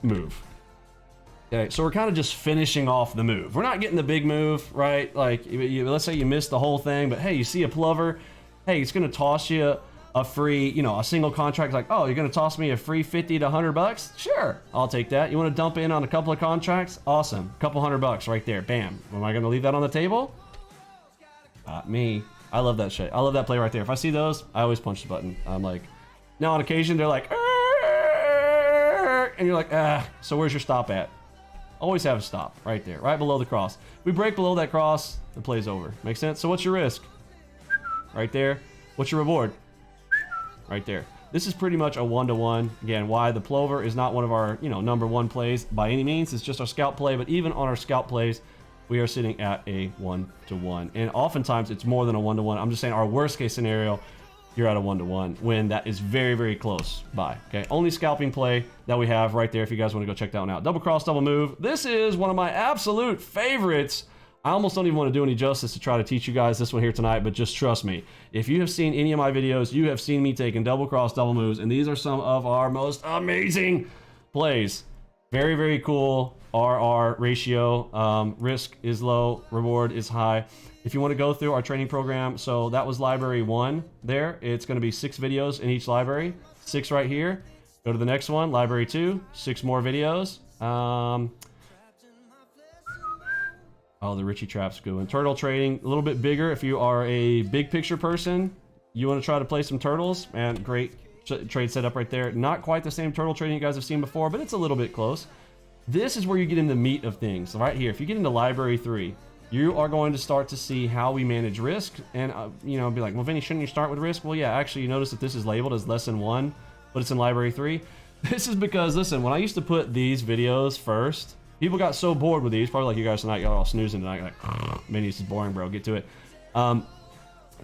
move. Okay, so we're kind of just finishing off the move. We're not getting the big move, right? Like, let's say you missed the whole thing, but hey, you see a plover, hey, it's gonna toss you a free, you know, a single contract. Like, oh, you're gonna toss me a free 50 to 100 bucks? Sure, I'll take that. You wanna dump in on a couple of contracts? Awesome, couple $100 right there, bam. Am I gonna leave that on the table? Me. I love that shit. I love that play right there. If I see those, I always punch the button. I'm like, now on occasion, they're like, and you're like, so where's your stop at? Always have a stop right there, right below the cross. We break below that cross, the play's over. Make sense? So what's your risk? Right there. What's your reward? Right there. This is pretty much a 1-to-1. Again, why the plover is not one of our, you know, #1 plays by any means. It's just our scalp play, but even on our scalp plays, we are sitting at a 1-to-1. And oftentimes it's more than a 1-to-1. I'm just saying our worst case scenario, you're at a 1-to-1 when that is very, very close by. Okay, only scalping play that we have right there if you guys want to go check that one out. Double cross, double move. This is one of my absolute favorites. I almost don't even want to do any justice to try to teach you guys this one here tonight, but just trust me. If you have seen any of my videos, you have seen me taking double cross, double moves, and these are some of our most amazing plays. Very, very cool RR ratio. Risk is low, reward is high. If you want to go through our training program, so that was library 1 there. It's going to be 6 videos in each library. 6 right here. Go to the next one, library 2, 6 more videos. Oh, the Richie Trap's good one. Turtle trading, a little bit bigger. If you are a big picture person, you want to try to play some turtles, man, great trade setup right there. Not quite the same turtle trading you guys have seen before, but it's a little bit close. This is where you get into the meat of things, right here. If you get into library 3, you are going to start to see how we manage risk, and you know, be like, well, Vinny, shouldn't you start with risk? Well, yeah, actually, you notice that this is labeled as lesson 1, but it's in library 3. This is because, listen, when I used to put these videos first, people got so bored with these, probably like you guys tonight, y'all all snoozing tonight, like, Vinny, this is boring, bro, get to it.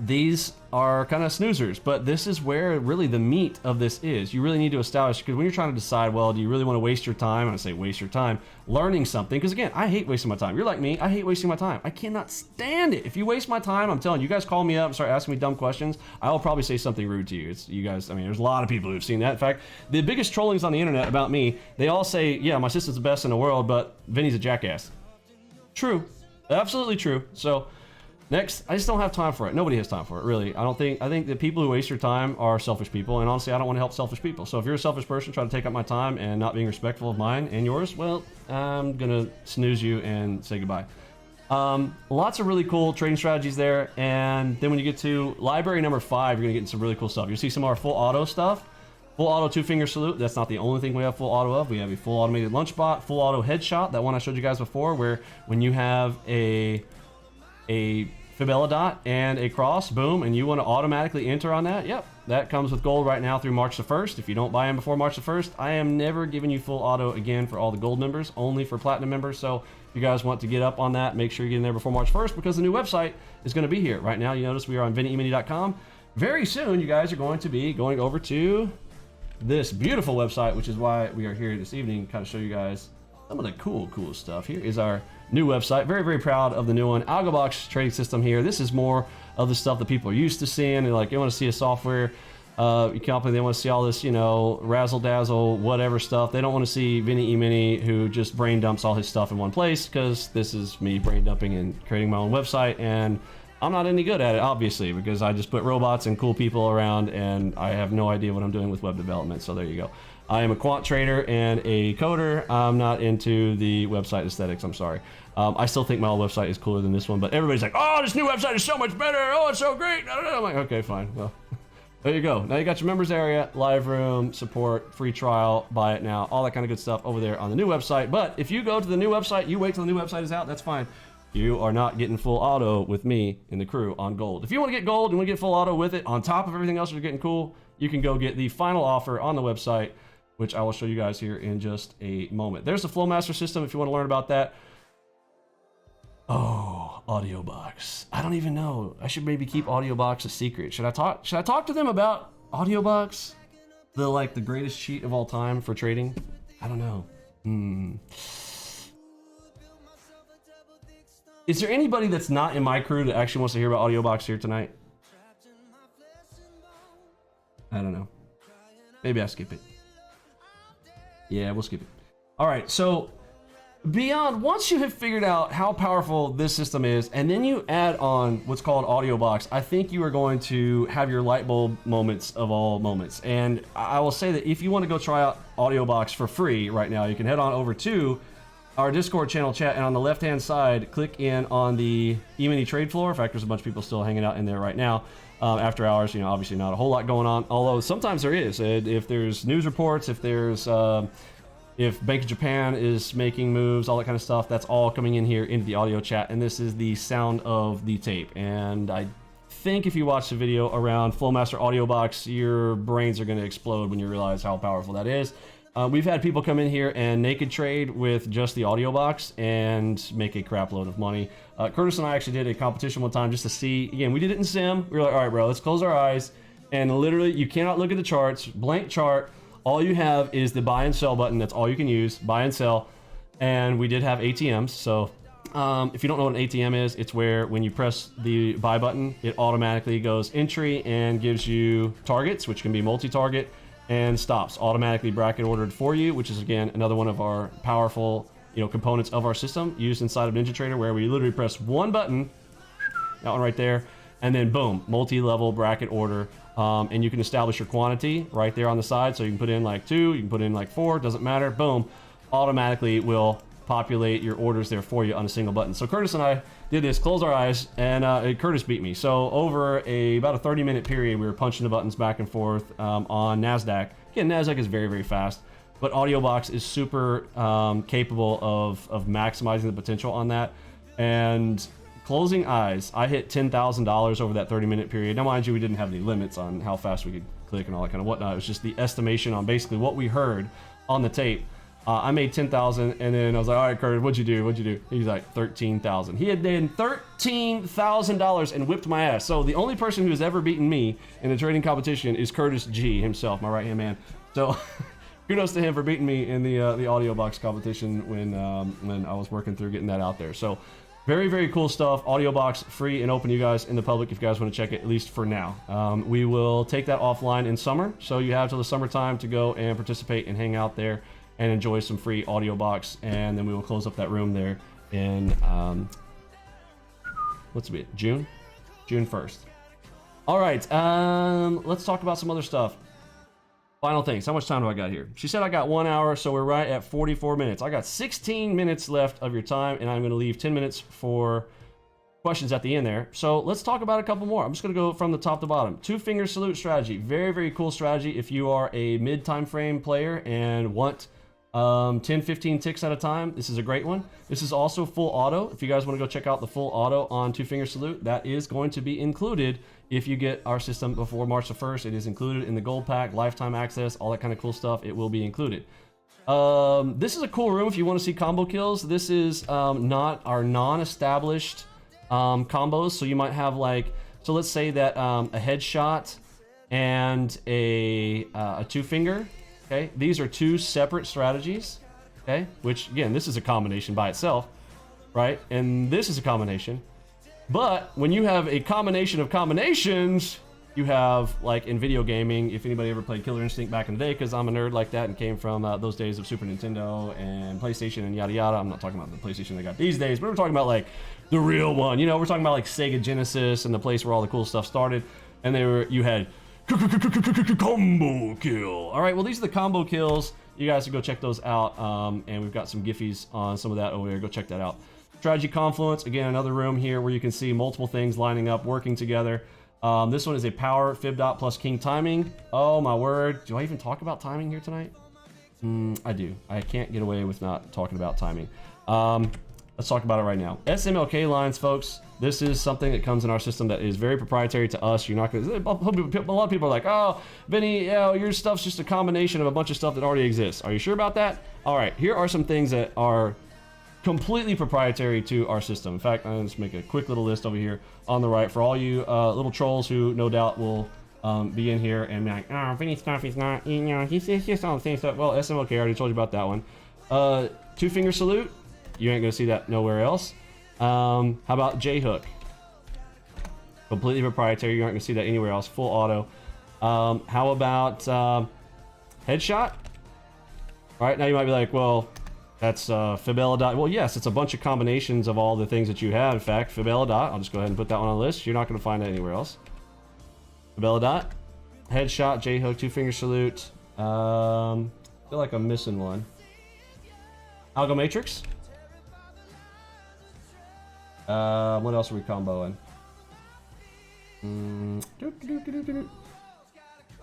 These are kind of snoozers, but this is where really the meat of this is. You really need to establish, because when you're trying to decide, well, do you really want to waste your time? And I say waste your time learning something, because again, I hate wasting my time. You're like me, I hate wasting my time. I cannot stand it. If you waste my time, I'm telling you, you guys call me up and start asking me dumb questions, I'll probably say something rude to you. It's you guys, I mean, there's a lot of people who've seen that. In fact, the biggest trollings on the internet about me, they all say, yeah, my system's the best in the world, but Vinny's a jackass. True, absolutely true. So next, I just don't have time for it. Nobody has time for it, really. I think that people who waste your time are selfish people, and honestly, I don't want to help selfish people. So if you're a selfish person trying to take up my time and not being respectful of mine and yours, well, I'm gonna snooze you and say goodbye. Lots of really cool trading strategies there, and then when you get to library number 5, you're gonna get into some really cool stuff. You'll see some of our full auto stuff. Full auto 2-finger salute, that's not the only thing we have full auto of. We have a full automated lunch bot, full auto headshot, that one I showed you guys before, where when you have a Fibella and a cross, boom, and you want to automatically enter on that, yep, that comes with gold right now through March the 1st. If you don't buy in before March the 1st, I am never giving you full auto again for all the gold members, only for platinum members. So if you guys want to get up on that, make sure you get in there before March 1st, because the new website is going to be here. Right now, you notice we are on VinnyEmini.com. Very soon, you guys are going to be going over to this beautiful website, which is why we are here this evening, kind of show you guys some of the cool stuff. Here is our new website. Very, very proud of the new one. ALGOBOX trading system here. This is more of the stuff that people are used to seeing. And like, they want to see a software company. They want to see all this, you know, razzle dazzle, whatever stuff. They don't want to see Vinny Emini, who just brain dumps all his stuff in one place, because this is me brain dumping and creating my own website. And I'm not any good at it, obviously, because I just put robots and cool people around, and I have no idea what I'm doing with web development. So there you go. I am a quant trader and a coder. I'm not into the website aesthetics, I'm sorry. I still think my old website is cooler than this one, but everybody's like, oh, this new website is so much better. Oh, it's so great. I'm like, okay, fine. Well, there you go. Now you got your members area, live room, support, free trial, buy it now, all that kind of good stuff over there on the new website. But if you go to the new website, you wait till the new website is out, that's fine. You are not getting full auto with me and the crew on gold. If you want to get gold and want to get full auto with it, on top of everything else you're getting cool, you can go get the final offer on the website, which I will show you guys here in just a moment. There's the Flowmaster system if you want to learn about that. Oh, AudioBox. I don't even know. I should maybe keep AudioBox a secret. Should I talk to them about AudioBox? The greatest cheat of all time for trading? I don't know. Is there anybody that's not in my crew that actually wants to hear about AudioBox here tonight? I don't know. Maybe I skip it. Yeah, we'll skip it. All right, so beyond, once you have figured out how powerful this system is, and then you add on what's called ALGOBOX, I think you are going to have your light bulb moments of all moments. And I will say that if you want to go try out ALGOBOX for free right now, you can head on over to our Discord channel chat, and on the left-hand side, click in on the Emini trade floor. In fact, there's a bunch of people still hanging out in there right now. After hours, you know, obviously not a whole lot going on, although sometimes there is. If there's news reports, if there's if Bank of Japan is making moves, all that kind of stuff, that's all coming in here into the audio chat, and this is the sound of the tape. And I think if you watch the video around Flowmaster ALGOBOX, your brains are going to explode when you realize how powerful that is. We've had people come in here and naked trade with just the ALGOBOX and make a crap load of money. Curtis and I actually did a competition one time just to see. Again, we did it in sim. We were like, all right, bro, let's close our eyes. And literally, you cannot look at the charts. Blank chart. All you have is the buy and sell button. That's all you can use. Buy and sell. And we did have ATMs. So if you don't know what an ATM is, it's where when you press the buy button, it automatically goes entry and gives you targets, which can be multi-target, and stops automatically bracket ordered for you, which is again another one of our powerful, you know, components of our system used inside of NinjaTrader, where we literally press one button, that one right there, and then boom, multi-level bracket order, and you can establish your quantity right there on the side. So you can put in like 2, you can put in like 4, doesn't matter. Boom, automatically will populate your orders there for you on a single button. So Curtis and I did this, close our eyes, and Curtis beat me. So over about a 30-minute period, we were punching the buttons back and forth on NASDAQ. Again, NASDAQ is very, very fast, but ALGOBOX is super capable of maximizing the potential on that. And closing eyes, I hit $10,000 over that 30-minute period. Now, mind you, we didn't have any limits on how fast we could click and all that kind of whatnot. It was just the estimation on basically what we heard on the tape. I made 10,000, and then I was like, all right, Curtis, what'd you do? What'd you do? He's like, 13,000. He had done $13,000 and whipped my ass. So the only person who has ever beaten me in a trading competition is Curtis G himself, my right-hand man. So kudos to him for beating me in the ALGOBOX competition when I was working through getting that out there. So very, very cool stuff. ALGOBOX free and open to you guys in the public if you guys want to check it, at least for now. We will take that offline in summer, so you have till the summertime to go and participate and hang out there and enjoy some free ALGOBOX, and then we will close up that room there in what's it, June 1st. All right, let's talk about some other stuff. Final things. How much time do I got here? She said I got 1 hour, so we're right at 44 minutes. I got 16 minutes left of your time, and I'm going to leave 10 minutes for questions at the end there. So let's talk about a couple more. I'm just going to go from the top to bottom. 2-finger salute strategy. Very, very cool strategy if you are a mid time frame player and want 10-15 ticks at a time. This is a great one. This is also full auto. If you guys want to go check out the full auto on 2-finger salute, that is going to be included if you get our system before March the 1st. It is included in the gold pack, lifetime access, all that kind of cool stuff. It will be included. This is a cool room if you want to see combo kills. This is not our non-established combos. So you might have like, so let's say that a headshot and a 2-finger. Okay, these are 2 separate strategies, okay, which again, this is a combination by itself, right? And this is a combination. But when you have a combination of combinations, you have, like in video gaming, if anybody ever played Killer Instinct back in the day, because I'm a nerd like that and came from those days of Super Nintendo and PlayStation and yada yada. I'm not talking about the PlayStation they got these days, but we're talking about like the real one. You know, we're talking about like Sega Genesis and the place where all the cool stuff started. And you had combo kill. All right, well, these are the combo kills. You guys can go check those out, and we've got some giffies on some of that over there. Go check that out. Strategy Confluence, again, another room here where you can see multiple things lining up, working together. This one is a power fib dot plus king timing. Oh my word, do I even talk about timing here tonight? I do. I can't get away with not talking about timing. Let's talk about it right now. SMLK lines, folks. This is something that comes in our system that is very proprietary to us. You're not going to. A lot of people are like, "Oh, Vinny, your stuff's just a combination of a bunch of stuff that already exists." Are you sure about that? All right. Here are some things that are completely proprietary to our system. In fact, I'm just make a quick little list over here on the right for all you little trolls who no doubt will be in here and be like, "Oh, Vinny's stuff is not, he's just on the same stuff." Well, SMLK, I already told you about that one. 2-finger salute. You ain't gonna see that nowhere else. How about J-hook? Completely proprietary. You aren't gonna see that anywhere else. Full auto. How about headshot? All right, now you might be like, well, That's Fibella dot. Well, yes, it's a bunch of combinations of all the things that you have. In fact, Fibella dot. I'll just go ahead and put that one on the list. You're not going to find that anywhere else. Fibella dot, headshot, J hook, two finger salute. I feel like I'm missing one. Algo matrix. What else are we comboing?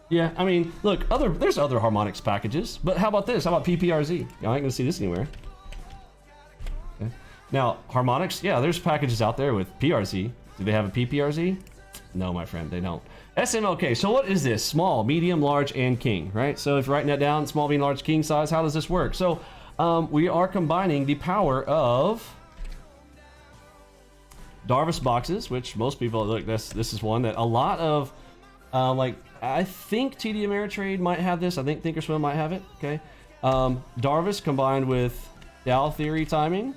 Yeah, I mean, look, there's other harmonics packages, but how about this? How about PPRZ? Y'all ain't gonna see this anywhere. Okay. Now, harmonics, yeah, there's packages out there with PRZ. Do they have a PPRZ? No, my friend, they don't. SMLK, so what is this? Small, medium, large, and king, right? So if you're writing that down, small, medium, large, king size, how does this work? So we are combining the power of Darvis boxes, which most people, look, this is one that a lot of, like, I think TD Ameritrade might have this. I think Thinkorswim might have it, okay? Darvis combined with Dow Theory timing,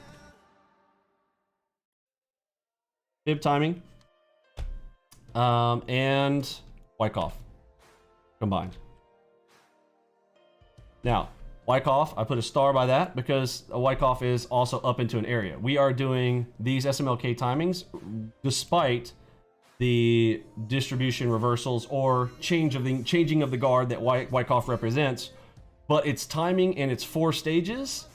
Fib timing, and Wyckoff combined. Now, Wyckoff, I put a star by that because a Wyckoff is also up into an area. We are doing these SMLK timings despite the distribution reversals or changing of the guard that Wyckoff represents, but its timing and its 4 stages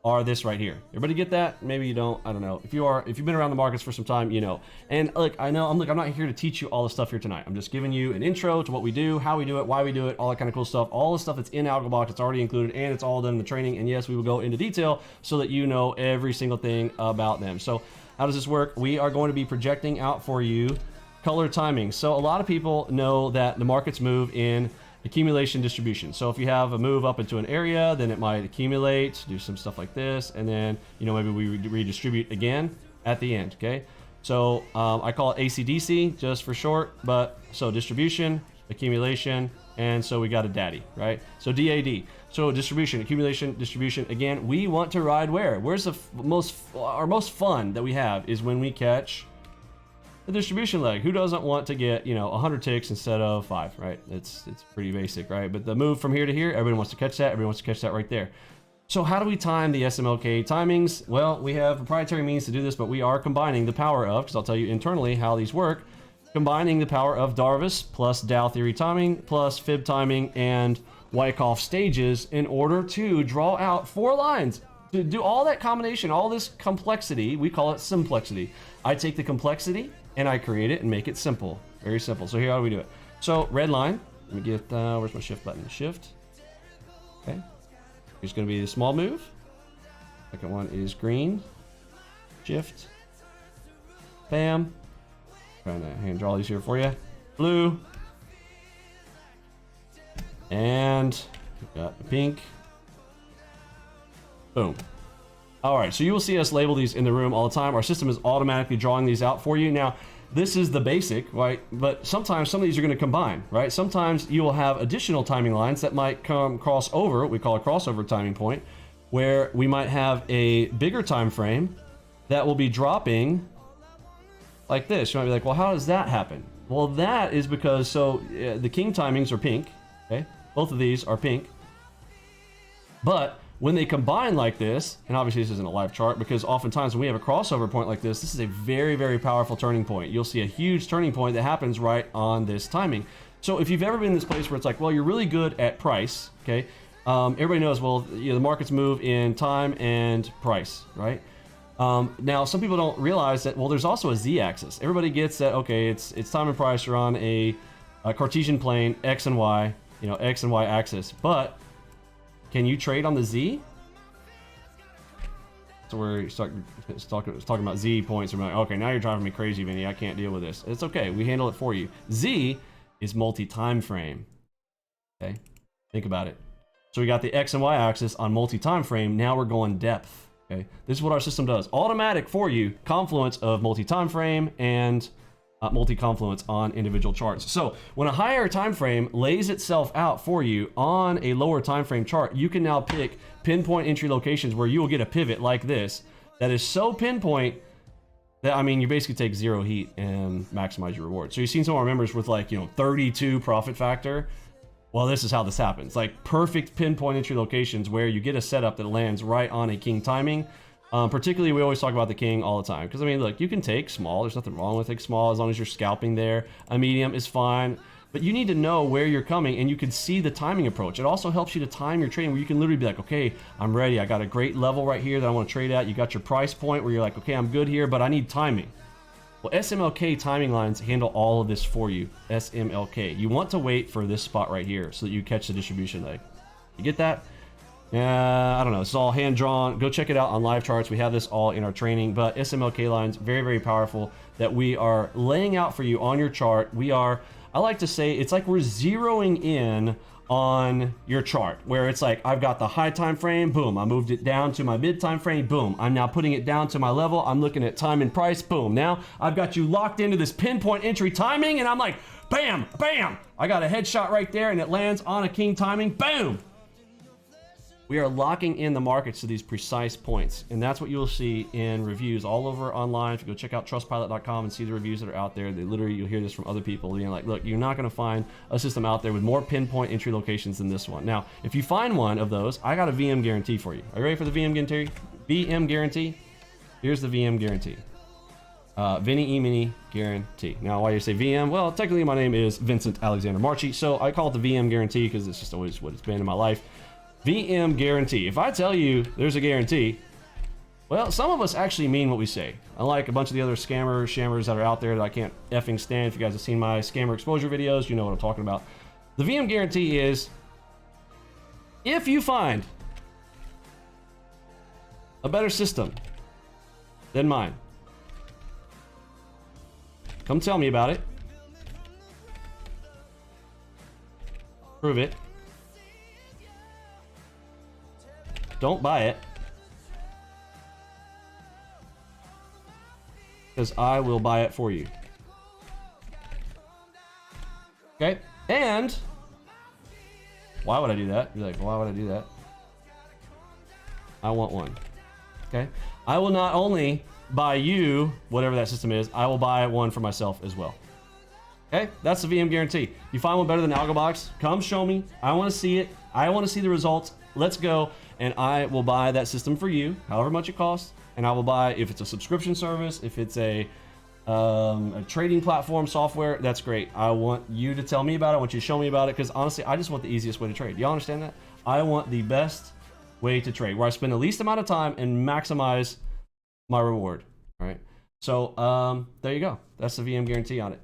are this right here. Everybody get that? Maybe you don't. I don't know. If you've been around the markets for some time, you know. And look, I'm not here to teach you all the stuff here tonight. I'm just giving you an intro to what we do, how we do it, why we do it, all that kind of cool stuff. All the stuff that's in ALGOBOX, it's already included, and it's all done in the training. And yes, we will go into detail so that you know every single thing about them. So how does this work? We are going to be projecting out for you color timing. So a lot of people know that the markets move in accumulation distribution. So if you have a move up into an area, then it might accumulate, do some stuff like this, and then, you know, maybe we redistribute again at the end, okay? So I call it ACDC just for short, but so distribution, accumulation, and so we got a daddy, right? So DAD. So distribution, accumulation, distribution. Again, we want to ride where? Where's our most fun that we have is when we catch the distribution leg. Who doesn't want to get, you know, 100 ticks instead of 5, right? It's pretty basic, right? But the move from here to here, everybody wants to catch that. Everybody wants to catch that right there. So how do we time the SMLK timings? Well, we have proprietary means to do this, but we are combining the power of, because I'll tell you internally how these work, combining the power of Darvis plus Dow Theory timing plus Fib timing and Wyckoff stages in order to draw out 4 lines. To do all that combination, all this complexity, we call it simplexity. I take the complexity and I create it and make it simple. Very simple. So here, how do we do it? So red line, let me get, where's my shift button? Shift. Okay. Here's gonna be the small move. Second one is green. Shift. Bam. Trying to hand draw these here for you. Blue. And we've got the pink. Boom. All right, so you will see us label these in the room all the time. Our system is automatically drawing these out for you. Now, this is the basic, right? But sometimes some of these are going to combine, right? Sometimes you will have additional timing lines that might cross over, what we call a crossover timing point, where we might have a bigger time frame that will be dropping like this. You might be like, well, how does that happen? Well, that is because, the king timings are pink, okay? Both of these are pink. But when they combine like this, and obviously this isn't a live chart because oftentimes when we have a crossover point like this is a very, very powerful turning point. You'll see a huge turning point that happens right on this timing. So if you've ever been in this place where it's like, well, you're really good at price, okay? Everybody knows, well, you know, the markets move in time and price, right? Now, some people don't realize that, well, there's also a z-axis. Everybody gets that, okay, it's time and price are on a Cartesian plane, X and Y, you know, X and Y axis, but can you trade on the Z? So we're talking about Z points. We're like, okay, now you're driving me crazy, Vinny. I can't deal with this. It's okay. We handle it for you. Z is multi-time frame. Okay, think about it. So we got the X and Y axis on multi-time frame. Now we're going depth. Okay, this is what our system does. Automatic for you. Confluence of multi-time frame and multi-confluence on individual charts. So when a higher time frame lays itself out for you on a lower time frame chart, you can now pick pinpoint entry locations where you will get a pivot like this that is so pinpoint that, I mean, you basically take 0 heat and maximize your reward. So you've seen some of our members with, like, you know, 32 profit factor. Well, this is how this happens. Like perfect pinpoint entry locations where you get a setup that lands right on a king timing. Particularly, we always talk about the king all the time. Because, I mean, look, you can take small. There's nothing wrong with taking small as long as you're scalping there. A medium is fine. But you need to know where you're coming, and you can see the timing approach. It also helps you to time your trading, where you can literally be like, okay, I'm ready. I got a great level right here that I want to trade at. You got your price point where you're like, okay, I'm good here, but I need timing. Well, SMLK timing lines handle all of this for you. SMLK. You want to wait for this spot right here so that you catch the distribution leg. You get that? I don't know. It's all hand drawn. Go check it out on live charts. We have this all in our training. But SMLK lines, very, very powerful, that we are laying out for you on your chart. We are, I like to say, it's like we're zeroing in on your chart, where it's like, I've got the high time frame, boom, I moved it down to my mid time frame, boom, I'm now putting it down to my level, I'm looking at time and price, boom. Now I've got you locked into this pinpoint entry timing, and I'm like, bam, bam, I got a headshot right there, and it lands on a king timing, boom. We are locking in the markets to these precise points, and that's what you'll see in reviews all over online. If you go check out trustpilot.com and see the reviews that are out there, they literally, you'll hear this from other people being like, look, you're not going to find a system out there with more pinpoint entry locations than this one. Now, if you find one of those, I got a VM guarantee for you. Are you ready for the VM guarantee? VM guarantee? Here's the VM guarantee. Vinny Emini guarantee. Now, why do you say VM? Well, technically my name is Vincent Alexander Marchi, so I call it the VM guarantee because it's just always what it's been in my life. VM guarantee. If I tell you there's a guarantee, well, some of us actually mean what we say. Unlike a bunch of the other shammers that are out there that I can't effing stand. If you guys have seen my scammer exposure videos, you know what I'm talking about. The VM guarantee is, if you find a better system than mine, come tell me about it. Prove it. Don't buy it, because I will buy it for you. Okay? And why would I do that? You're like, why would I do that? I want one. Okay? I will not only buy you whatever that system is, I will buy one for myself as well. Okay? That's the VM guarantee. You find one better than ALGOBOX, come show me. I want to see it. I want to see the results. Let's go. And I will buy that system for you, however much it costs. And I will buy, if it's a subscription service, if it's a trading platform software, that's great. I want you to tell me about it. I want you to show me about it, because honestly, I just want the easiest way to trade. Y'all understand that? I want the best way to trade, where I spend the least amount of time and maximize my reward. All right. So there you go. That's the VM guarantee on it.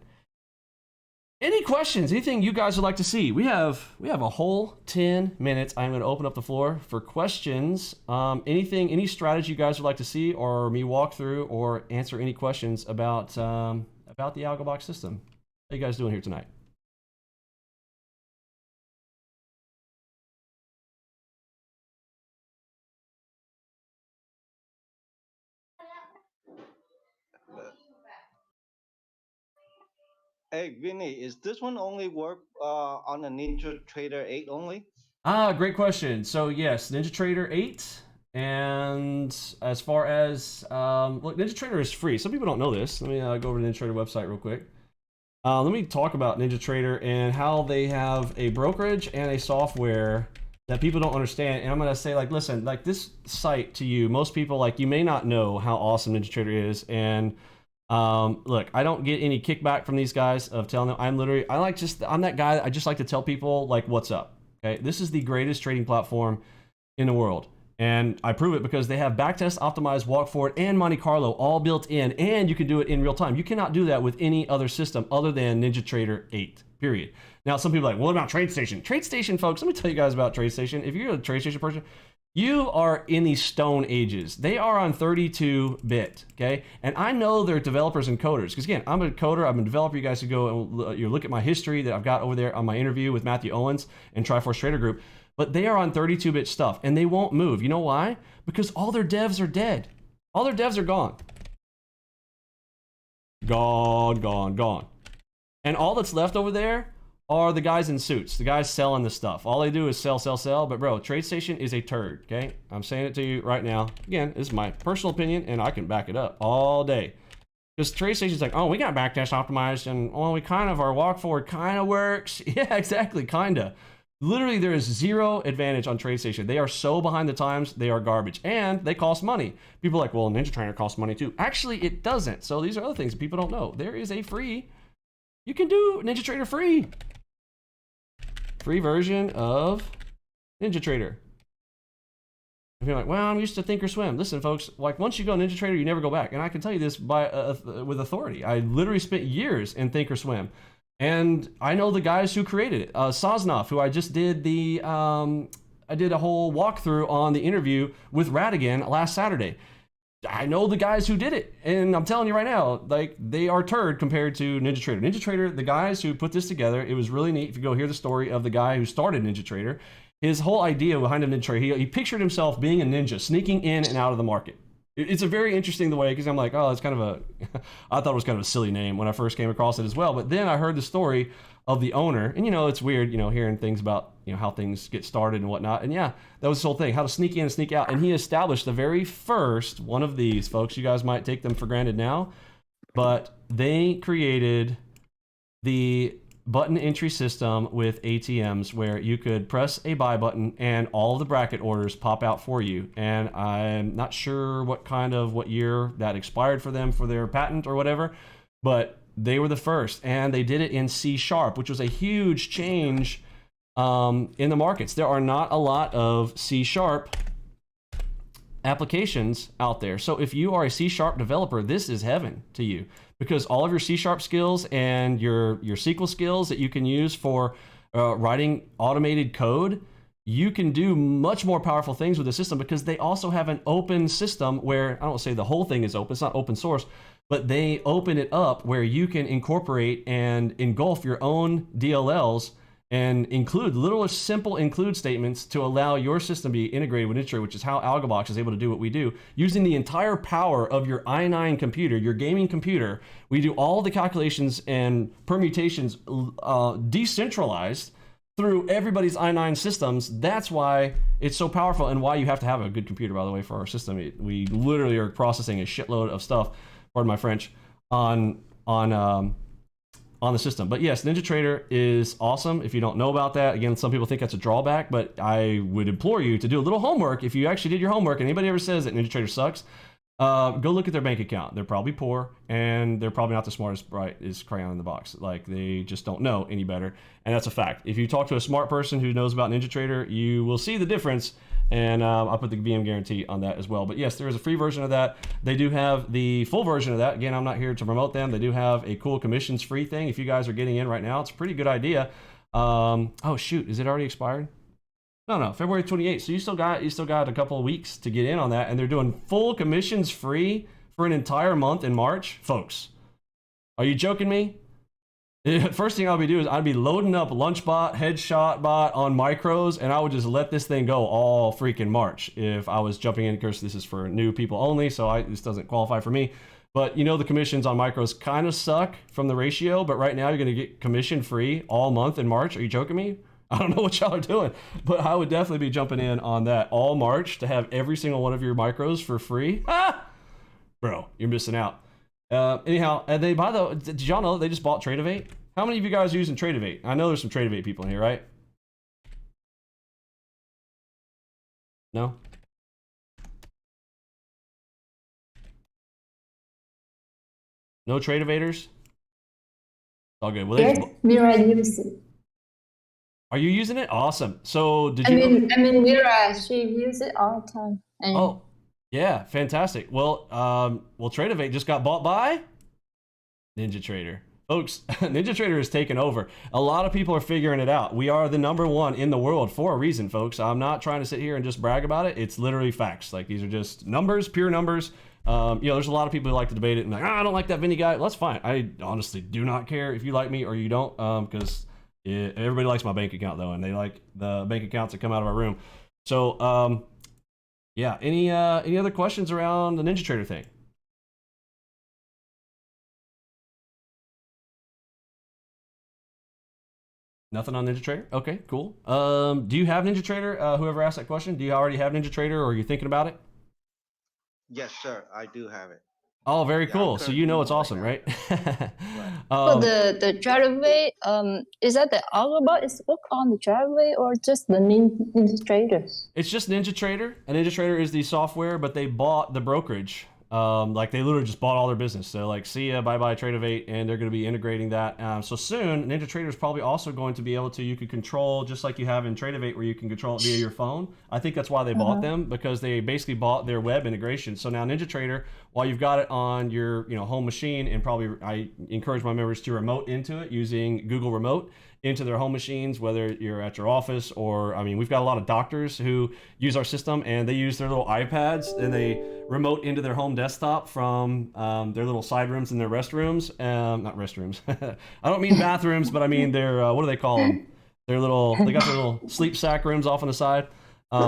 Any questions? Anything you guys would like to see? We have a whole 10 minutes. I'm going to open up the floor for questions. Anything, any strategy you guys would like to see, or me walk through, or answer any questions about the ALGOBOX system. How you guys doing here tonight? Hey, Vinny, is this one only work on the NinjaTrader 8 only? Great question. So yes, NinjaTrader 8. And as far as, look, NinjaTrader is free. Some people don't know this. Let me go over to the NinjaTrader website real quick. Let me talk about NinjaTrader and how they have a brokerage and a software that people don't understand. And I'm going to say, like, listen, like this site to you, most people, like, you may not know how awesome NinjaTrader is. And look, I don't get any kickback from these guys of telling them. I'm that guy. I just like to tell people, like, what's up. Okay. This is the greatest trading platform in the world. And I prove it because they have backtest, optimized, walk forward, and Monte Carlo all built in, and you can do it in real time. You cannot do that with any other system other than NinjaTrader 8, period. Now, some people are like, what about TradeStation? TradeStation, folks, let me tell you guys about TradeStation. If you're a TradeStation person, you are in the stone ages. They are on 32-bit, okay? And I know they're developers and coders, because again, I'm a coder, I'm a developer. You guys should go and you look at my history that I've got over there on my interview with Matthew Owens and Triforce Trader Group. But they are on 32-bit stuff, and they won't move. You know why? Because all their devs are dead. All their devs are gone. Gone. And all that's left over there are the guys in suits, the guys selling the stuff. All they do is sell. But bro, TradeStation is a turd, okay? I'm saying it to you right now. Again, this is my personal opinion, and I can back it up all day. Because TradeStation's like, oh, we got backtest optimized, and well, we kind of, our walk forward kind of works. Yeah, exactly, kinda. Literally, there is zero advantage on TradeStation. They are so behind the times, they are garbage. And they cost money. People are like, well, NinjaTrader costs money too. Actually, it doesn't. So these are other things that people don't know. There is a free, you can do NinjaTrader free. Free version of NinjaTrader. If you're like, well, I'm used to Thinkorswim. Listen, folks, like once you go NinjaTrader, you never go back. And I can tell you this with authority. I literally spent years in Thinkorswim. And I know the guys who created it. Sosnoff, who I just did I did a whole walkthrough on the interview with Radigan last Saturday. I know the guys who did it, and I'm telling you right now, like they are turd compared to NinjaTrader. NinjaTrader, the guys who put this together, it was really neat. If you go hear the story of the guy who started NinjaTrader, his whole idea behind a NinjaTrader, he pictured himself being a ninja, sneaking in and out of the market. It's a very interesting the way, because I'm like, oh, it's kind of a, I thought it was kind of a silly name when I first came across it as well. But then I heard the story of the owner, and it's weird, hearing things about, how things get started and whatnot. And yeah, that was the whole thing, how to sneak in and sneak out. And he established the very first one of these, folks. You guys might take them for granted now, but they created the button entry system with ATMs where you could press a buy button and all the bracket orders pop out for you. And I'm not sure what year that expired for them for their patent or whatever, but they were the first, and they did it in C#, which was a huge change in the markets. There are not a lot of C# applications out there. So if you are a C# developer, this is heaven to you, because all of your C# skills and your SQL skills that you can use for writing automated code, you can do much more powerful things with the system, because they also have an open system where, I don't say the whole thing is open, it's not open source, but they open it up where you can incorporate and engulf your own DLLs and include little simple include statements to allow your system to be integrated with NinjaTrader, which is how ALGOBOX is able to do what we do. Using the entire power of your i9 computer, your gaming computer, we do all the calculations and permutations decentralized through everybody's i9 systems. That's why it's so powerful, and why you have to have a good computer, by the way, for our system. We literally are processing a shitload of stuff, pardon my French, on the system. But yes, NinjaTrader is awesome. If you don't know about that, again, some people think that's a drawback, but I would implore you to do a little homework. If you actually did your homework, and anybody ever says that NinjaTrader sucks, go look at their bank account. They're probably poor, and they're probably not the smartest, bright as crayon in the box. Like, they just don't know any better, and that's a fact. If you talk to a smart person who knows about NinjaTrader, you will see the difference. And I'll put the VM guarantee on that as well. But yes, there is a free version of that. They do have the full version of that. Again, I'm not here to promote them. They do have a cool commissions free thing. If you guys are getting in right now, it's a pretty good idea. Oh shoot, is it already expired? No, February 28th. So you still got a couple of weeks to get in on that. And they're doing full commissions free for an entire month in March. Folks, are you joking me? First thing I'll be doing is I'd be loading up Lunchbot, Headshot Bot on micros, and I would just let this thing go all freaking March if I was jumping in. Of course, this is for new people only, so this doesn't qualify for me. But the commissions on micros kind of suck from the ratio, but right now you're going to get commission free all month in March. Are you joking me? I don't know what y'all are doing, but I would definitely be jumping in on that all March to have every single one of your micros for free. Bro, you're missing out. Anyhow, and did y'all know they just bought Tradeovate? How many of you guys are using Tradeovate? I know there's some Tradeovate people in here, right? No? No Tradeovators? All good. Well, Yes, Mira uses it. Are you using it? Awesome. So did I you? mean, Mira, she uses it all the time. And Oh, yeah, fantastic. Well, Tradeovate just got bought by NinjaTrader. Folks, NinjaTrader has taken over. A lot of people are figuring it out. We are the #1 in the world for a reason, folks. I'm not trying to sit here and just brag about it. It's literally facts. Like, these are just numbers, pure numbers. There's a lot of people who like to debate it and like, I don't like that Vinny guy. Well, that's fine. I honestly do not care if you like me or you don't, because everybody likes my bank account though, and they like the bank accounts that come out of our room. So, yeah. Any other questions around the NinjaTrader thing? Nothing on NinjaTrader? Okay, cool. Do you have NinjaTrader? Whoever asked that question, do you already have NinjaTrader, or are you thinking about it? Yes, sir. I do have it. Oh, very Yeah, cool. I'm So you know it's currently awesome, right right? So um, the driveway, is that the ALGOBOX is work on the driveway or just the Ninja Trader? It's just NinjaTrader. And NinjaTrader is the software, but they bought the brokerage. Like they literally just bought all their business. So like, see ya, bye bye, Trade of 8, and they're going to be integrating that. So soon, NinjaTrader is probably also going to be able to. You could control just like you have in Trade of 8, where you can control it via your phone. I think that's why they bought them, because they basically bought their web integration. So now NinjaTrader, while you've got it on your home machine, and probably I encourage my members to remote into it using Google Remote into their home machines, whether you're at your office or, I mean, we've got a lot of doctors who use our system and they use their little iPads and they remote into their home desktop from their little side rooms and their restrooms. Not restrooms. I don't mean bathrooms, but I mean their, what do they call them? They got their little sleep sack rooms off on the side.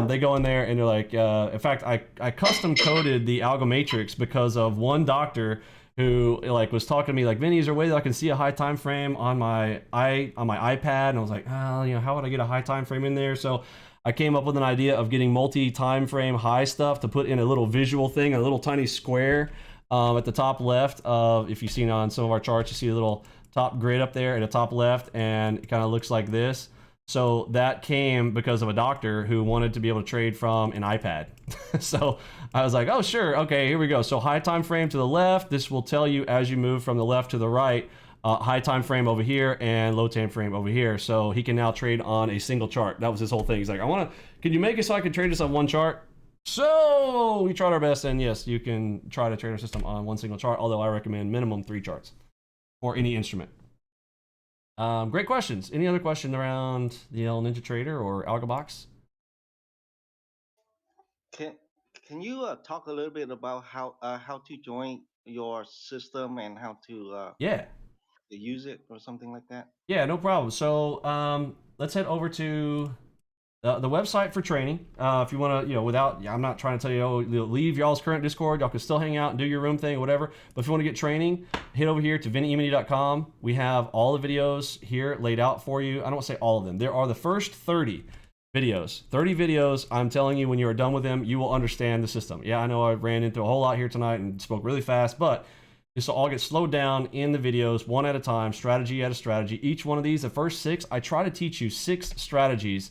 They go in there and they're like, in fact, I custom coded the Algo Matrix because of one doctor who like was talking to me like, Vinny, is there a way that I can see a high time frame on my iPad? And I was like, oh, how would I get a high time frame in there? So I came up with an idea of getting multi time frame high stuff to put in a little visual thing, a little tiny square at the top left of, if you've seen on some of our charts, you see a little top grid up there at the top left, and it kind of looks like this. So that came because of a doctor who wanted to be able to trade from an iPad. So I was like, oh, sure. Okay, here we go. So high time frame to the left. This will tell you as you move from the left to the right, high time frame over here and low time frame over here. So he can now trade on a single chart. That was his whole thing. He's like, can you make it so I can trade this on one chart? So we tried our best, and yes, you can try to trade our system on one single chart, although I recommend minimum 3 charts for any instrument. Great questions. Any other question around the Ninja Trader or ALGOBOX? Can you talk a little bit about how to join your system and how to Yeah. use it or something like that? Yeah, no problem. So let's head over to the website for training. If you want to, without, I'm not trying to tell you, leave y'all's current Discord. Y'all can still hang out and do your room thing or whatever. But if you want to get training, head over here to vinnyemini.com. We have all the videos here laid out for you. I don't want to say all of them. There are the first 30 videos. 30 videos. I'm telling you, when you are done with them, you will understand the system. Yeah, I know I ran into a whole lot here tonight and spoke really fast, but this will all get slowed down in the videos one at a time, strategy at a strategy. Each one of these, the first 6, I try to teach you 6 strategies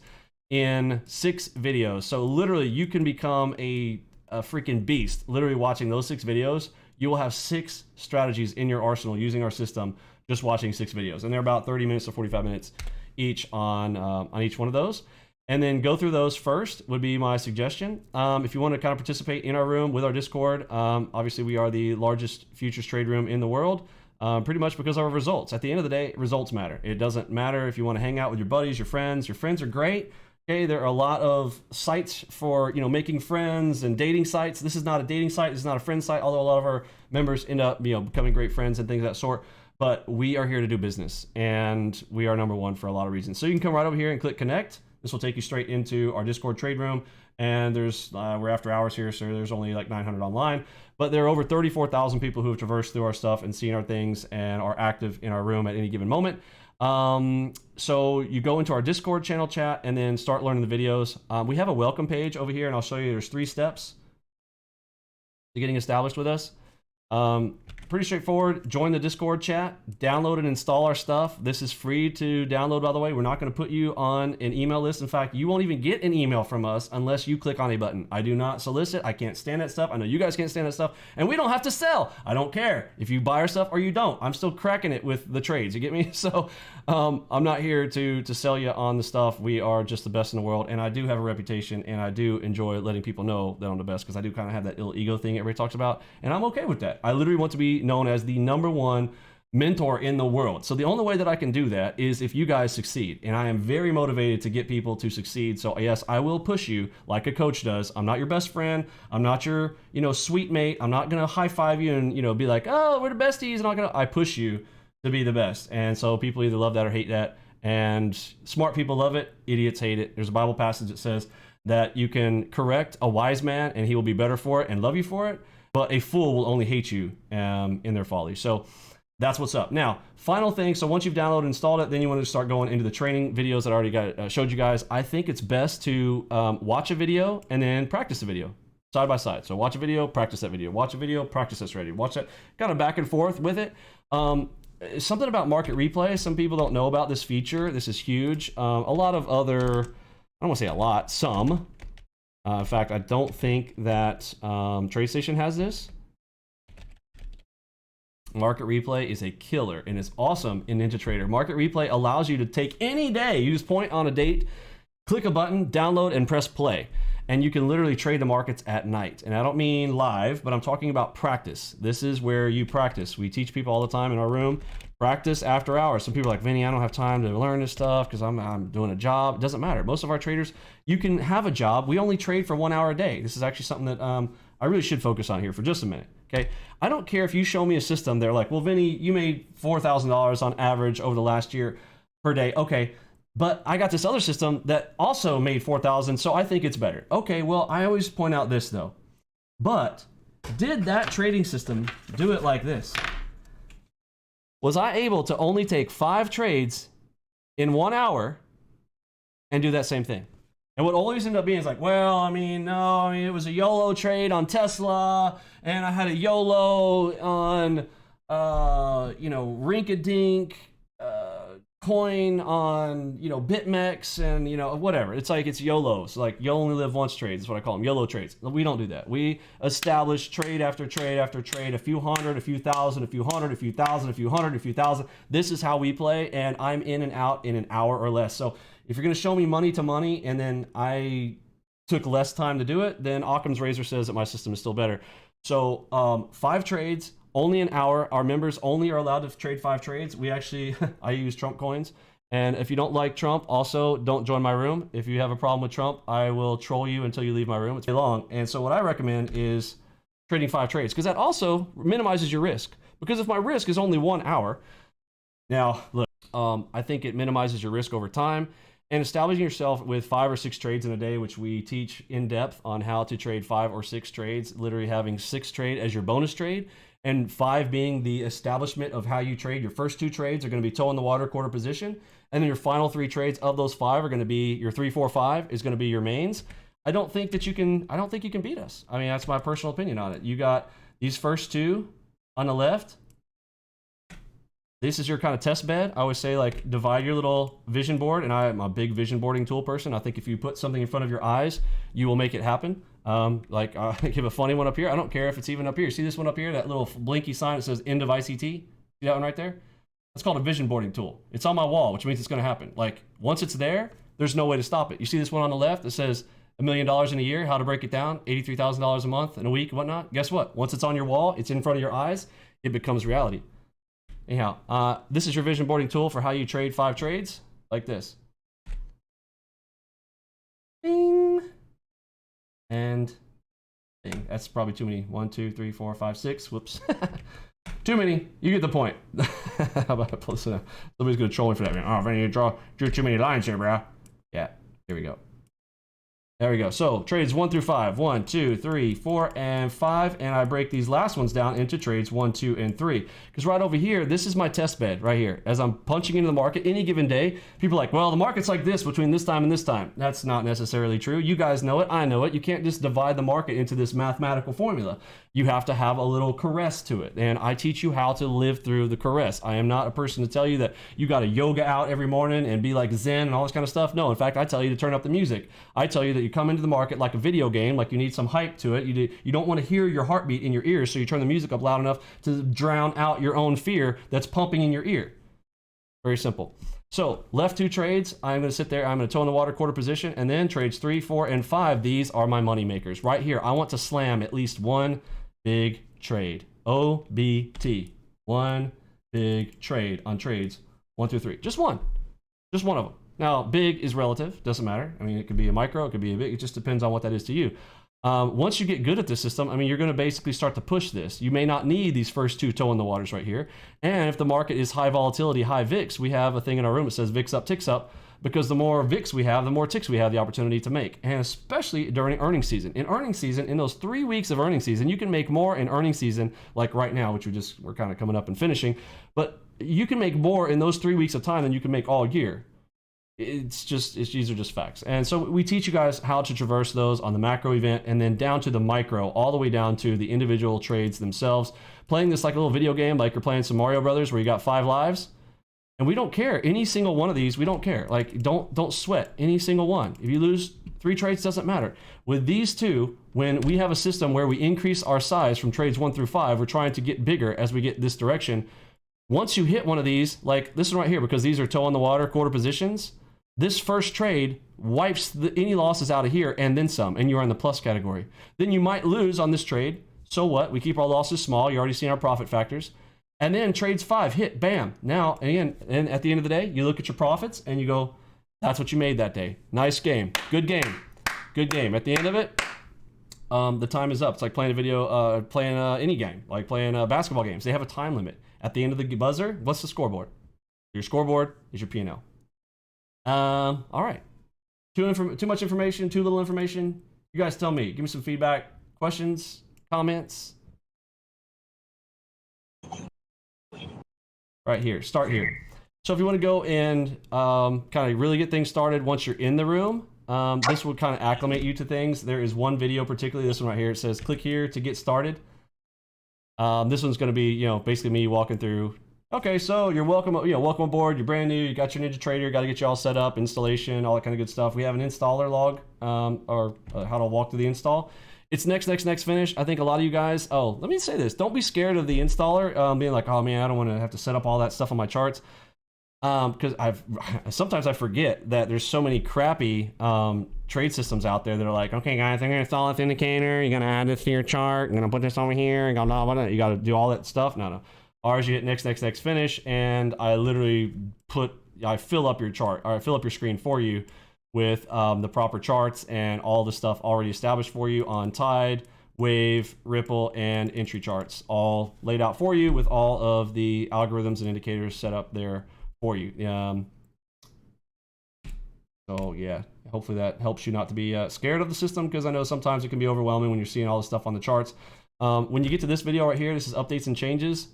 in 6 videos. So literally you can become a freaking beast literally watching those 6 videos. You will have 6 strategies in your arsenal using our system, just watching 6 videos, and they're about 30 minutes to 45 minutes each on each one of those. And then go through those first would be my suggestion. If you want to kind of participate in our room with our Discord, obviously we are the largest futures trade room in the world, pretty much because of our results. At the end of the day, results matter. It doesn't matter if you want to hang out with your buddies, your friends. Your friends are great. Okay, there are a lot of sites for making friends and dating sites. This is not a dating site. This is not a friend site. Although a lot of our members end up becoming great friends and things of that sort. But we are here to do business, and we are number one for a lot of reasons. So you can come right over here and click connect. This will take you straight into our Discord trade room, and there's we're after hours here, so there's only like 900 online, but there are over 34,000 people who have traversed through our stuff and seen our things and are active in our room at any given moment. So you go into our Discord channel chat and then start learning the videos. We have a welcome page over here, and I'll show you there's 3 steps to getting established with us. Pretty straightforward. Join the Discord chat, download and install our stuff. This is free to download, by the way. We're not going to put you on an email list. In fact, you won't even get an email from us unless you click on a button. I do not solicit. I can't stand that stuff. I know you guys can't stand that stuff, and we don't have to sell. I don't care if you buy our stuff or you don't. I'm still cracking it with the trades. You get me? So I'm not here to sell you on the stuff. We are just the best in the world, and I do have a reputation, and I do enjoy letting people know that I'm the best, because I do kind of have that little ego thing everybody talks about, and I'm okay with that. I literally want to be known as the #1 mentor in the world. So the only way that I can do that is if you guys succeed, and I am very motivated to get people to succeed. So yes, I will push you like a coach does. I'm not your best friend. I'm not your sweet mate. I'm not gonna high five you and be like, oh, we're the besties. I push you to be the best. And so people either love that or hate that, and smart people love it, idiots hate it. There's a Bible passage that says that you can correct a wise man and he will be better for it and love you for it, but a fool will only hate you in their folly. So that's what's up. Now, final thing. So once you've downloaded and installed it, then you want to start going into the training videos that I already showed you guys. I think it's best to watch a video and then practice a video. side by side. So watch a video, practice that video. Watch a video, practice that strategy. Watch that, kind of back and forth with it. Something about market replay. Some people don't know about this feature. This is huge. A lot of other, I don't want to say a lot, some. In fact, I don't think that TradeStation has this. Market replay is a killer and it's awesome in NinjaTrader. Market replay allows you to take any day. You just point on a date, click a button, download, and press play. And you can literally trade the markets at night. And I don't mean live, but I'm talking about practice. This is where you practice. We teach people all the time in our room, practice after hours. Some people are like, Vinny, I don't have time to learn this stuff because I'm doing a job. It doesn't matter. Most of our traders, you can have a job. We only trade for 1 hour a day. This is actually something that I really should focus on here for just a minute. Okay, I don't care if you show me a system. They're like, well, Vinny, you made $4,000 on average over the last year per day. Okay, but I got this other system that also made 4,000, so I think it's better. Okay, well, I always point out this though. But did that trading system do it like this? Was I able to only take 5 trades in 1 hour and do that same thing? And what always ended up being is like, well, I mean, no, I mean, it was a YOLO trade on Tesla, and I had a YOLO on, you know, Rinkadink coin on, you know, BitMEX and, you know, whatever. It's like, it's YOLOs. Like, you only live once trades is what I call them, YOLO trades. We don't do that. We establish trade after trade after trade, a few hundred, a few thousand, a few hundred, a few thousand, a few hundred, a few thousand. This is how we play, and I'm in and out in an hour or less. So if you're going to show me money to money and then I took less time to do it, then Occam's razor says that my system is still better. So 5 trades, only an hour. Our members only are allowed to trade 5 trades. We actually, I use Trump coins. And if you don't like Trump, also don't join my room. If you have a problem with Trump, I will troll you until you leave my room. It's very long. And so what I recommend is trading 5 trades, because that also minimizes your risk. Because if my risk is only 1 hour, now look, I think it minimizes your risk over time. And establishing yourself with 5 or 6 trades in a day, which we teach in depth on how to trade 5 or 6 trades, literally having 6 trade as your bonus trade, and 5 being the establishment of how you trade. Your first 2 trades are going to be toe in the water, quarter position, and then your final 3 trades of those 5 are going to be your 3, 4, 5 is going to be your mains. I don't think you can beat us. I mean, that's my personal opinion on it. You got these first 2 on the left. This is your kind of test bed. I always say, like, divide your little vision board, and I'm a big vision boarding tool person. I think if you put something in front of your eyes, you will make it happen. Like, I give a funny one up here. I don't care if it's even up here. See this one up here, that little blinky sign that says end of ICT? See that one right there? That's called a vision boarding tool. It's on my wall, which means it's going to happen. Like, once it's there, there's no way to stop it. You see this one on the left that says $1 million in a year, how to break it down, $83,000 a month in a week, and whatnot? Guess what? Once it's on your wall, it's in front of your eyes, it becomes reality. Anyhow, this is your vision boarding tool for how you trade 5 trades, like this. Bing. And bing. That's probably too many. 1, 2, 3, 4, 5, 6. Whoops. Too many. You get the point. How about I pull this up? Somebody's going to troll me for that. Oh, Vinny, you drew too many lines here, bro. Yeah, here we go. There we go. So trades 1 through 5. 1, 2, 3, 4, and 5. And I break these last ones down into trades 1, 2, and 3. Because right over here, this is my test bed right here. As I'm punching into the market any given day, people are like, well, the market's like this between this time and this time. That's not necessarily true. You guys know it. I know it. You can't just divide the market into this mathematical formula. You have to have a little caress to it. And I teach you how to live through the caress. I am not a person to tell you that you got to yoga out every morning and be like Zen and all this kind of stuff. No, in fact, I tell you to turn up the music. I tell you that you come into the market like a video game, like you need some hype to it. You don't want to hear your heartbeat in your ears, so you turn the music up loud enough to drown out your own fear that's pumping in your ear. Very simple. So left 2 trades, I'm going to sit there, I'm going to toe in the water, quarter position, and then trades 3, 4, and 5. These are my money makers. Right here, I want to slam at least one big trade. OBT. One big trade on trades 1 through 3. Just one. Just one of them. Now, big is relative. Doesn't matter. I mean, it could be a micro. It could be a big. It just depends on what that is to you. Once you get good at this system, I mean, you're going to basically start to push this. You may not need these first 2 toe in the waters right here. And if the market is high volatility, high VIX, we have a thing in our room that says VIX up, ticks up, because the more VIX we have, the more ticks we have the opportunity to make. And especially during earnings season. In earnings season, in those 3 weeks of earnings season, you can make more in earnings season, like right now, which we're kind of coming up and finishing. But you can make more in those 3 weeks of time than you can make all year. these are just facts. And so we teach you guys how to traverse those on the macro event, and then down to the micro, all the way down to the individual trades themselves. Playing this like a little video game, like you're playing some Mario Brothers where you got 5 lives. And we don't care. Any single one of these, we don't care. Like, don't sweat any single one. If you lose 3 trades, doesn't matter. With these two, when we have a system where we increase our size from trades 1 through 5, we're trying to get bigger as we get this direction. Once you hit one of these, like this one right here, because these are toe in the water quarter positions, this first trade wipes any losses out of here and then some, and you're in the plus category. Then you might lose on this trade. So what? We keep our losses small. You already seen our profit factors. And then trades 5 hit, bam. Now, again, and at the end of the day, you look at your profits and you go, that's what you made that day. Nice game. Good game. Good game. At the end of it, the time is up. It's like playing any game, like playing basketball games. They have a time limit. At the end of the buzzer, what's the scoreboard? Your scoreboard is your P&L. All right. Too much information, too little information. You guys tell me. Give me some feedback, questions, comments. Right here, start here. So if you want to go and kind of really get things started once you're in the room, this will kind of acclimate you to things. There is one video, particularly this one right here. It says click here to get started. This one's going to be, basically me walking through. Okay, so you're welcome. Welcome aboard. You're brand new. You got your NinjaTrader. Got to get you all set up, installation, all that kind of good stuff. We have an installer log, or how to walk through the install. It's next, finish. I think a lot of you guys, let me say this. Don't be scared of the installer being like, oh man, I don't want to have to set up all that stuff on my charts. Because sometimes I forget that there's so many crappy trade systems out there that are like, okay guys, I'm going to install this indicator. You're going to add this to your chart. I'm going to put this over here. And you got to do all that stuff. No. Ours, you hit next, finish. And I literally I fill up your chart, or I fill up your screen for you with the proper charts and all the stuff already established for you on Tide, Wave, Ripple, and entry charts, all laid out for you with all of the algorithms and indicators set up there for you. So yeah, hopefully that helps you not to be scared of the system, because I know sometimes it can be overwhelming when you're seeing all this stuff on the charts. When you get to this video right here, this is updates and changes.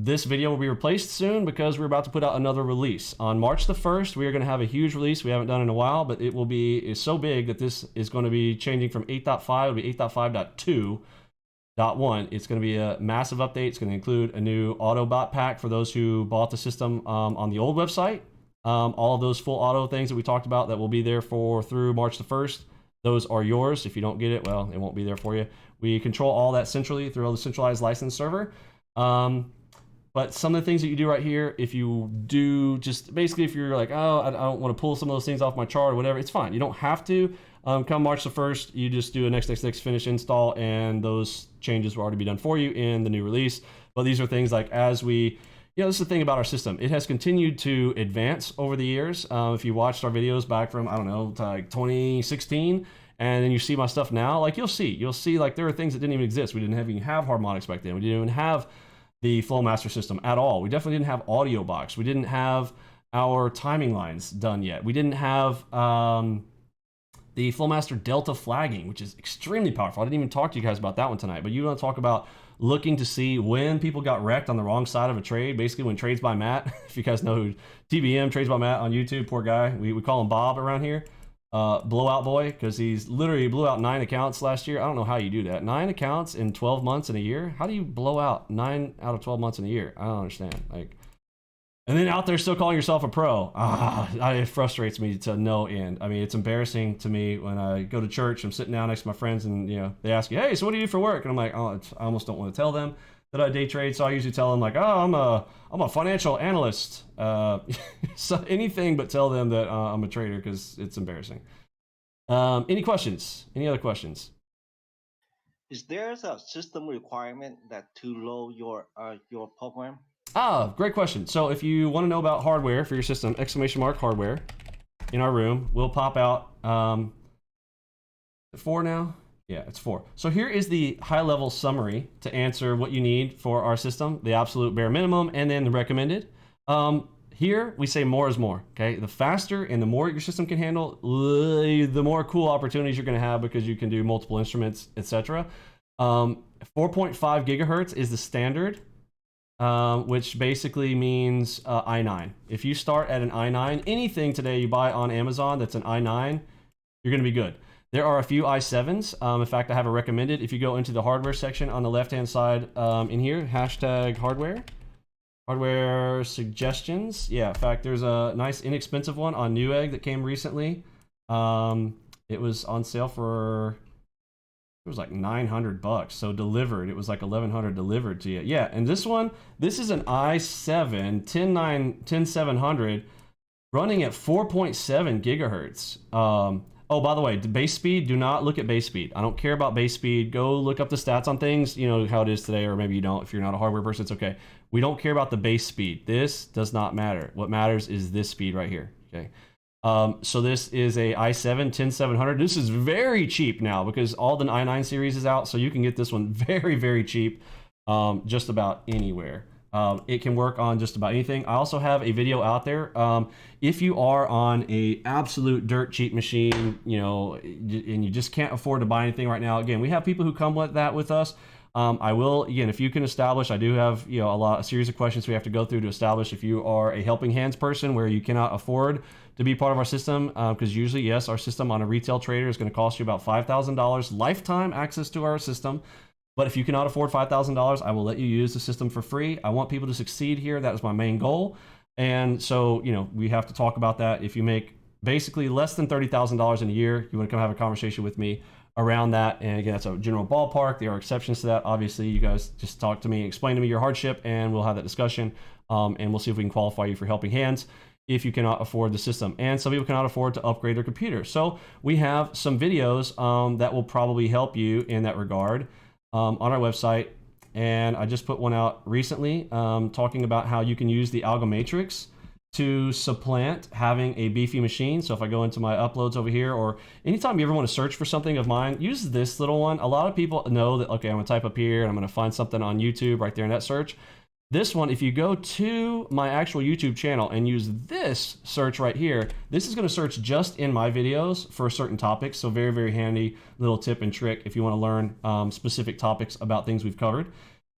This video will be replaced soon because we're about to put out another release. On March the 1st, we are going to have a huge release we haven't done in a while, but it will be is so big that this is going to be changing from 8.5, it'll be 8.5.2.1. It's going to be a massive update. It's going to include a new auto bot pack for those who bought the system on the old website. All of those full auto things that we talked about that will be there through March the 1st. Those are yours. If you don't get it, well, it won't be there for you. We control all that centrally through the centralized license server. But some of the things that you do right here, if you do just basically, if you're like, oh, I don't want to pull some of those things off my chart or whatever, it's fine. You don't have to. Come March the 1st, you just do a next finish install, and those changes will already be done for you in the new release. But these are things like as we, this is the thing about our system. It has continued to advance over the years. If you watched our videos back from, I don't know, to like 2016, and then you see my stuff now, like you'll see like there are things that didn't even exist. We didn't even have harmonics back then. We didn't even have the Flowmaster system at all. We definitely didn't have AudioBox. We didn't have our timing lines done yet. We didn't have the Flowmaster Delta flagging, which is extremely powerful. I didn't even talk to you guys about that one tonight, but you want to talk about looking to see when people got wrecked on the wrong side of a trade, basically when Trades by Matt, if you guys know who TBM, Trades by Matt on YouTube, poor guy. We call him Bob around here. Blowout boy, because he blew out 9 accounts last year. I don't know how you do that. 9 accounts in 12 months in a year? How do you blow out 9 out of 12 months in a year? I don't understand. Like, and then out there still calling yourself a pro. It frustrates me to no end. I mean, it's embarrassing to me when I go to church, I'm sitting down next to my friends, and they ask you, hey, so what do you do for work? And I'm like, I almost don't want to tell them that I day trade, so I usually tell them like, oh, I'm a financial analyst. So anything but tell them that I'm a trader, because it's embarrassing. Any questions? Any other questions? Is there a system requirement that to load your program? Great question. So if you want to know about hardware for your system, ! hardware in our room will pop out. 4 now? Yeah, it's 4. So here is the high-level summary to answer what you need for our system, the absolute bare minimum, and then the recommended. Here, we say more is more, okay? The faster and the more your system can handle, the more cool opportunities you're gonna have, because you can do multiple instruments, etc. 4.5 gigahertz is the standard. which basically means i9. If you start at an i9, anything today you buy on Amazon that's an i9, you're going to be good. There are a few i7s. In fact, I have a recommended. If you go into the hardware section on the left-hand side in here, hashtag hardware suggestions. Yeah, in fact, there's a nice inexpensive one on Newegg that came recently. It was on sale for, it was like $900. So delivered, it was like $1,100 delivered to you. Yeah, and this one, this is an i7 10700 running at 4.7 gigahertz. Oh, by the way, the base speed, do not look at base speed. I don't care about base speed. Go look up the stats on things, you know how it is today, or maybe you don't. If you're not a hardware person, it's okay. We don't care about the base speed. This does not matter. What matters is this speed right here, okay? So this is a i7 10700. This is very cheap now because all the i9 series is out, so you can get this one very, very cheap just about anywhere. It can work on just about anything. I also have a video out there. If you are on a absolute dirt cheap machine, you know, and you just can't afford to buy anything right now, again, we have people who come with that with us. I will, again, if you can establish, I do have, you know, a series of questions we have to go through to establish if you are a helping hands person where you cannot afford to be part of our system, because usually, yes, our system on a retail trader is going to cost you about $5,000 lifetime access to our system. But if you cannot afford $5,000, I will let you use the system for free. I want people to succeed here. That is my main goal. And so, you know, we have to talk about that. If you make basically less than $30,000 in a year, you want to come have a conversation with me around that. And again, that's a general ballpark. There are exceptions to that. Obviously, you guys just talk to me, explain to me your hardship, and we'll have that discussion. And we'll see if we can qualify you for helping hands if you cannot afford the system. And some people cannot afford to upgrade their computer. So we have some videos that will probably help you in that regard. On our website, and I just put one out recently talking about how you can use the ALGOMATRIX to supplant having a beefy machine. So if I go into my uploads over here, or anytime you ever want to search for something of mine, use this little one. A lot of people know that, okay, I'm gonna type up here and I'm gonna find something on YouTube right there in that search. This one, if you go to my actual YouTube channel and use this search right here, this is going to search just in my videos for certain topics. So very, very handy little tip and trick if you want to learn specific topics about things we've covered.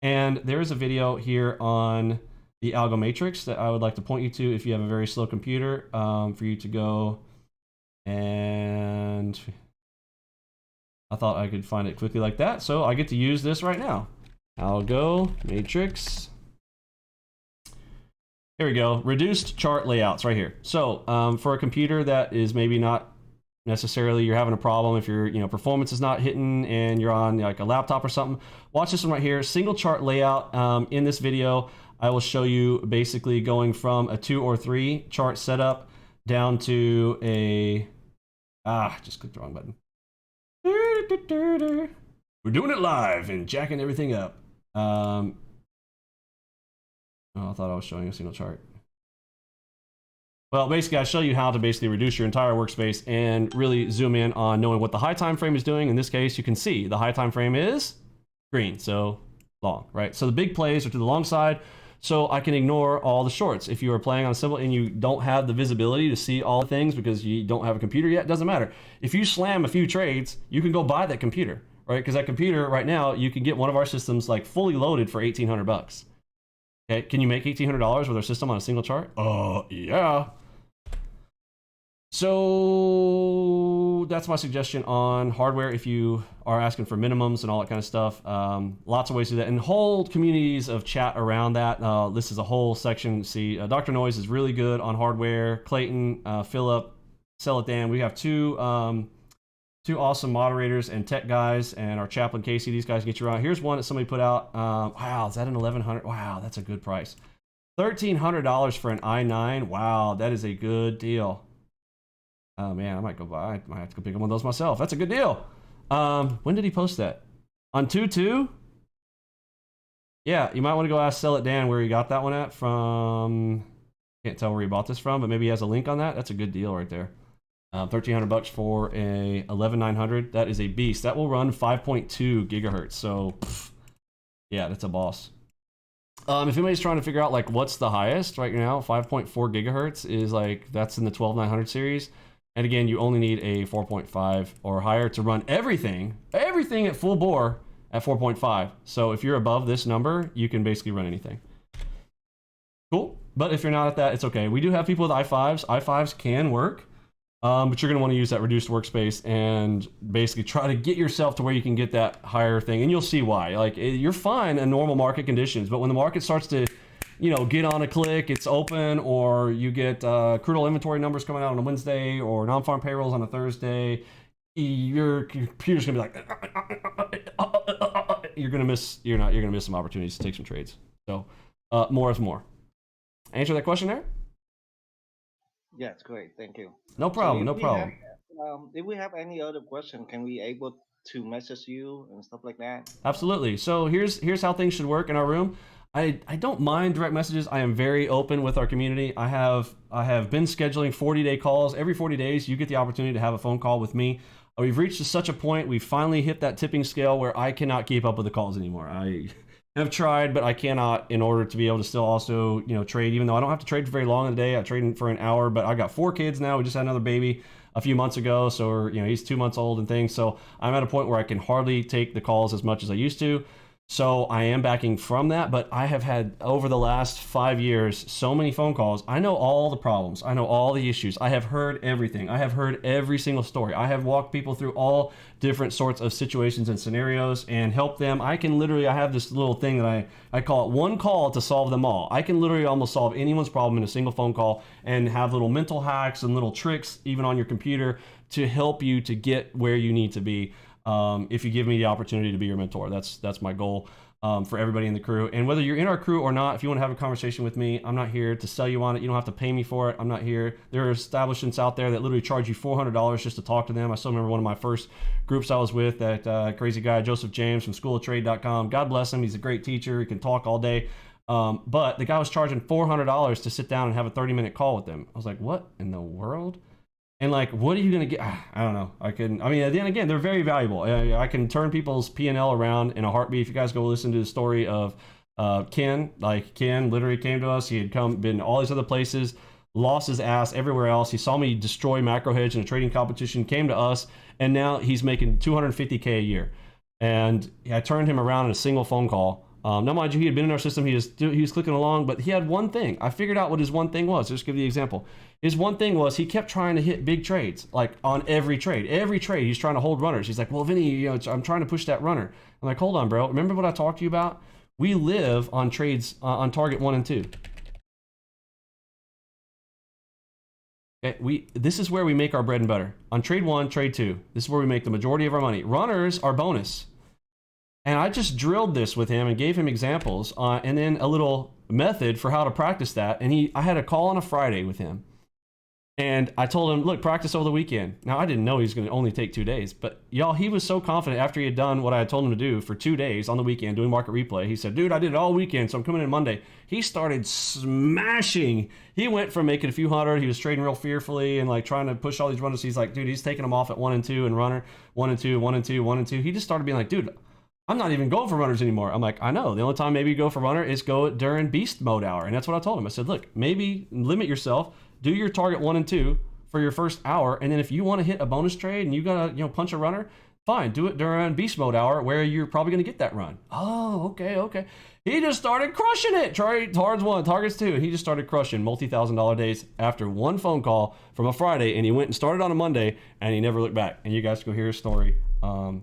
And there is a video here on the ALGOMATRIX that I would like to point you to if you have a very slow computer, for you to go, and I thought I could find it quickly like that. So I get to use this right now. ALGOMATRIX. Here we go, reduced chart layouts right here. So for a computer that is maybe not necessarily, you're having a problem if your, you know, performance is not hitting and you're on like a laptop or something, watch this one right here, single chart layout. In this video, I will show you basically going from a 2 or 3 chart setup down to a, just clicked the wrong button. We're doing it live and jacking everything up. Oh, I thought I was showing a single chart. Well, basically, I show you how to basically reduce your entire workspace and really zoom in on knowing what the high time frame is doing. In this case, you can see the high time frame is green, so long, right? So the big plays are to the long side, so I can ignore all the shorts. If you are playing on a symbol and you don't have the visibility to see all the things because you don't have a computer yet, it doesn't matter. If you slam a few trades, you can go buy that computer, right? Because that computer right now, you can get one of our systems like fully loaded for $1,800. Okay, can you make $1,800 with our system on a single chart? Yeah. So that's my suggestion on hardware if you are asking for minimums and all that kind of stuff. Lots of ways to do that, and whole communities of chat around that. This is a whole section. See, Dr. Noise is really good on hardware. Clayton, Philip, Sell It Dan. We have two awesome moderators and tech guys, and our chaplain Casey. These guys get you around. Here's one that somebody put out. Wow, is that an 1,100? Wow, that's a good price. $1,300 for an i9. Wow, that is a good deal. Oh man, I might go buy. I might have to go pick up one of those myself. That's a good deal. When did he post that? On 2/2? Yeah, you might want to go ask Sell It Dan where he got that one at from. Can't tell where he bought this from, but maybe he has a link on that. That's a good deal right there. $1,300 for a 11900. That is a beast. That will run 5.2 gigahertz. So, yeah, that's a boss. If anybody's trying to figure out like what's the highest right now, 5.4 gigahertz is like, that's in the 12900 series. And again, you only need a 4.5 or higher to run everything at full bore at 4.5. So if you're above this number, you can basically run anything. Cool. But if you're not at that, it's okay. We do have people with i5s. i5s can work, but you're going to want to use that reduced workspace and basically try to get yourself to where you can get that higher thing. And you'll see why. Like, you're fine in normal market conditions, but when the market starts to, get on a click, it's open, or you get crude oil inventory numbers coming out on a Wednesday or non-farm payrolls on a Thursday, your computer's gonna be like, you're gonna miss some opportunities to take some trades. So more is more. Answer that question there? Yes, great. Thank you. No problem. No problem. If we have any other question, can we able to message you and stuff like that? Absolutely. So here's how things should work in our room. I don't mind direct messages. I am very open with our community. I have been scheduling 40-day calls. Every 40 days, you get the opportunity to have a phone call with me. We've reached to such a point, we've finally hit that tipping scale where I cannot keep up with the calls anymore. I have tried, but I cannot, in order to be able to still also, trade, even though I don't have to trade for very long in a day. I trade for an hour, but I got 4 kids now. We just had another baby a few months ago. So, he's 2 months old and things. So I'm at a point where I can hardly take the calls as much as I used to. So I am backing from that, but I have had, over the last 5 years, so many phone calls. I know all the problems. I know all the issues. I have heard everything. I have heard every single story. I have walked people through all different sorts of situations and scenarios and helped them. I have this little thing that I call it one call to solve them all. I can literally almost solve anyone's problem in a single phone call and have little mental hacks and little tricks even on your computer to help you to get where you need to be. If you give me the opportunity to be your mentor. That's my goal for everybody in the crew. And whether you're in our crew or not, if you want to have a conversation with me, I'm not here to sell you on it. You don't have to pay me for it. I'm not here. There are establishments out there that literally charge you $400 just to talk to them. I still remember one of my first groups I was with, that crazy guy, Joseph James from schooloftrade.com. God bless him. He's a great teacher. He can talk all day. But the guy was charging $400 to sit down and have a 30-minute call with them. I was like, what in the world? And like, what are you going to get? I don't know. Then again, they're very valuable. I can turn people's P&L around in a heartbeat. If you guys go listen to the story of Ken, like Ken literally came to us. He had been all these other places, lost his ass everywhere else. He saw me destroy macro hedge in a trading competition, came to us, and now he's making $250K a year. And I turned him around in a single phone call. Now, mind you, he had been in our system. He was clicking along, but he had one thing. I figured out what his one thing was. Just give you the example. His one thing was he kept trying to hit big trades, like on every trade. Every trade, he's trying to hold runners. He's like, well, Vinny, I'm trying to push that runner. I'm like, hold on, bro. Remember what I talked to you about? We live on trades on target 1 and 2. Okay, this is where we make our bread and butter. On trade 1, trade 2. This is where we make the majority of our money. Runners are bonus. And I just drilled this with him and gave him examples and then a little method for how to practice that. And I had a call on a Friday with him. And I told him, look, practice over the weekend. Now, I didn't know he was going to only take 2 days. But y'all, he was so confident after he had done what I had told him to do for 2 days on the weekend doing market replay. He said, dude, I did it all weekend, so I'm coming in Monday. He started smashing. He went from making a few hundred. He was trading real fearfully and like trying to push all these runners. He's like, dude, he's taking them off at 1 and 2 and runner, 1 and 2, 1 and 2, 1 and 2. He just started being like, dude, I'm not even going for runners anymore. I'm like, I know. The only time maybe you go for runner is go during beast mode hour. And that's what I told him. I said, look, maybe limit yourself. Do your target 1 and 2 for your first hour. And then if you want to hit a bonus trade and you got to, punch a runner, fine. Do it during beast mode hour where you're probably going to get that run. Oh, okay. He just started crushing it. Trade targets 1, targets 2. And he just started crushing multi-$1,000 days after one phone call from a Friday. And he went and started on a Monday and he never looked back. And you guys can go hear his story on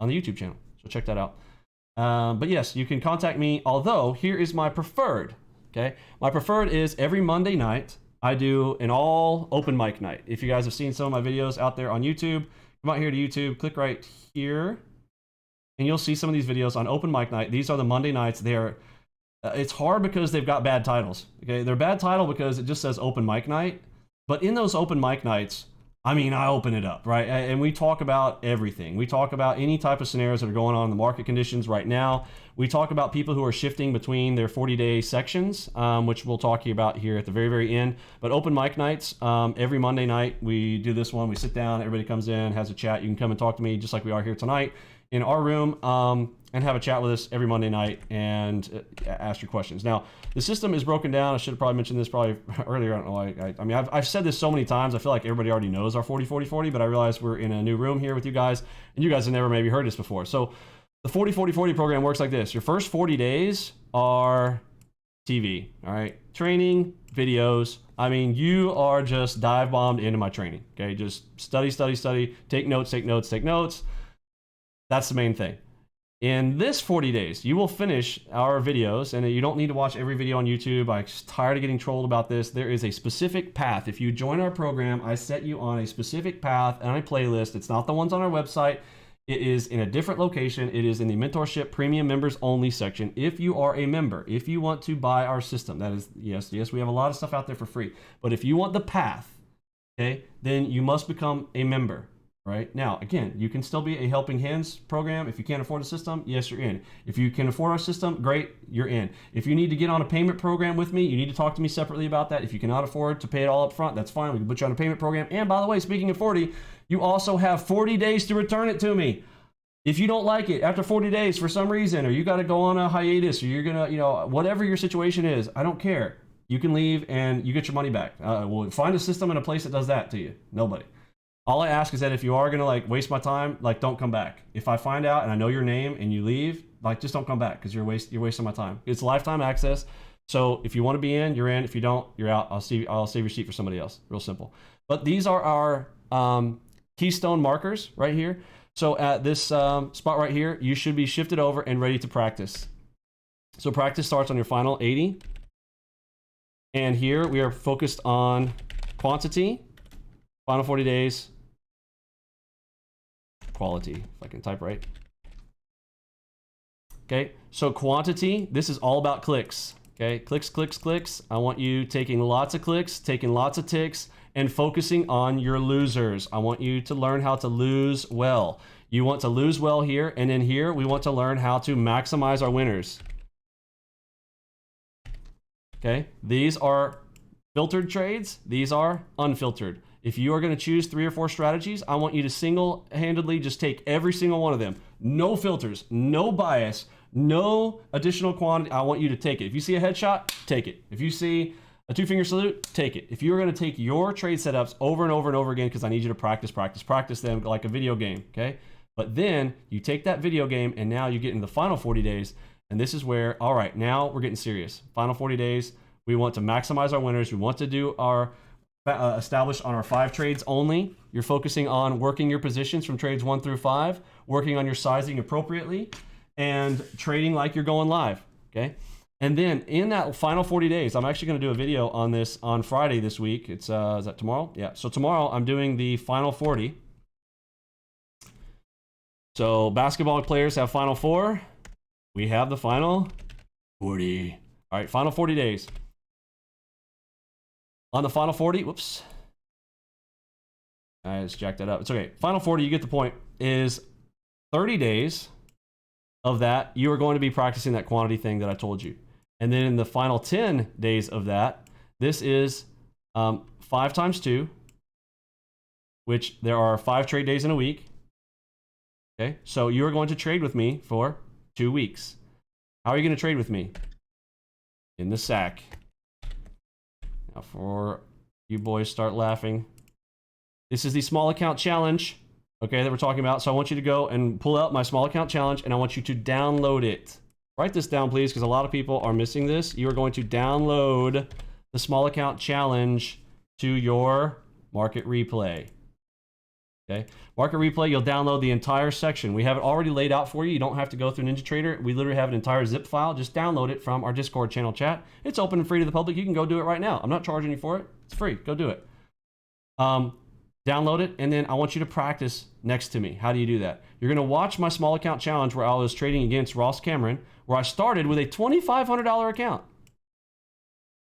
the YouTube channel. So check that out. But yes, you can contact me, although here is my preferred. Okay. My preferred is every Monday night, I do an all open mic night. If you guys have seen some of my videos out there on YouTube, come out here to YouTube, click right here, and you'll see some of these videos on open mic night. These are the Monday nights. It's hard because they've got bad titles. Okay. They're bad title because it just says open mic night. But in those open mic nights, I open it up, right? And we talk about everything. We talk about any type of scenarios that are going on in the market conditions right now. We talk about people who are shifting between their 40-day sections, which we'll talk to you about here at the very, very end. But open mic nights, every Monday night, we do this one. We sit down, everybody comes in, has a chat. You can come and talk to me just like we are here tonight in our room and have a chat with us every Monday night and ask your questions. Now, the system is broken down. I should have probably mentioned this earlier. I don't know. I've said this so many times. I feel like everybody already knows our 40-40-40, but I realize we're in a new room here with you guys, and you guys have never maybe heard this before. So the 40-40-40 program works like this. Your first 40 days are TV. All right, training videos. I mean, you are just dive bombed into my training. Okay, just study, study, study. Take notes, take notes, take notes. That's the main thing. In this 40 days, you will finish our videos, and you don't need to watch every video on YouTube. I'm tired of getting trolled about this. There is a specific path. If you join our program, I set you on a specific path and a playlist. It's not the ones on our website. It is in a different location. It is in the mentorship premium members only section. If you are a member, if you want to buy our system, that is, yes, we have a lot of stuff out there for free. But if you want the path, okay, then you must become a member. Right now, again, you can still be a Helping Hands program. If you can't afford a system, yes, you're in. If you can afford our system, great, you're in. If you need to get on a payment program with me, you need to talk to me separately about that. If you cannot afford to pay it all up front, that's fine. We can put you on a payment program. And by the way, speaking of 40, you also have 40 days to return it to me. If you don't like it after 40 days for some reason, or you got to go on a hiatus, or you're going to, whatever your situation is, I don't care. You can leave and you get your money back. We'll find a system and a place that does that to you. Nobody. All I ask is that if you are gonna waste my time, don't come back. If I find out and I know your name and you leave, just don't come back, because you're wasting my time. It's lifetime access. So if you want to be in, you're in. If you don't, you're out. I'll save your seat for somebody else. Real simple. But these are our keystone markers right here. So at this spot right here, you should be shifted over and ready to practice. So practice starts on your final 80. And here we are focused on quantity, final 40 days, quality, if I can type right. Okay, so quantity, this is all about clicks. Okay, clicks, clicks, clicks. I want you taking lots of clicks, taking lots of ticks, and focusing on your losers. I want you to learn how to lose well. You want to lose well here, and then here we want to learn how to maximize our winners. Okay, these are filtered trades, these are unfiltered. If you are going to choose 3 or 4 strategies, I want you to single-handedly just take every single one of them. No filters, no bias, no additional quantity. I want you to take it. If you see a headshot, take it. If you see a 2-finger salute, take it. If you're going to take your trade setups over and over and over again, because I need you to practice them like a video game, okay? But then you take that video game and now you get into the final 40 days, and this is where, all right, now we're getting serious. Final 40 days, we want to maximize our winners. We want to do our established on our 5 trades only. You're focusing on working your positions from trades 1 through 5, working on your sizing appropriately, and trading like you're going live, okay? And then in that final 40 days, I'm actually going to do a video on this on Friday this week. It's, is that tomorrow? Yeah, so tomorrow I'm doing the final 40. So basketball players have final 4. We have the final 40. All right, final 40 days. On the final 40, whoops. I just jacked that up. It's okay. Final 40, you get the point, is 30 days of that, you are going to be practicing that quantity thing that I told you. And then in the final 10 days of that, this is 5 times 2, which there are 5 trade days in a week. Okay, so you are going to trade with me for 2 weeks. How are you going to trade with me? In the sack. Now, before you boys start laughing, this is the small account challenge, okay, that we're talking about. So I want you to go and pull out my small account challenge, and I want you to download it. Write this down, please, because a lot of people are missing this. You are going to download the small account challenge to your market replay. Okay, market replay, you'll download the entire section. We have it already laid out for you. You don't have to go through NinjaTrader. We literally have an entire zip file. Just download it from our Discord channel chat. It's open and free to the public. You can go do it right now. I'm not charging you for it. It's free. Go do it. Download it, and then I want you to practice next to me. How do you do that? You're going to watch my small account challenge where I was trading against Ross Cameron, where I started with a $2,500 account.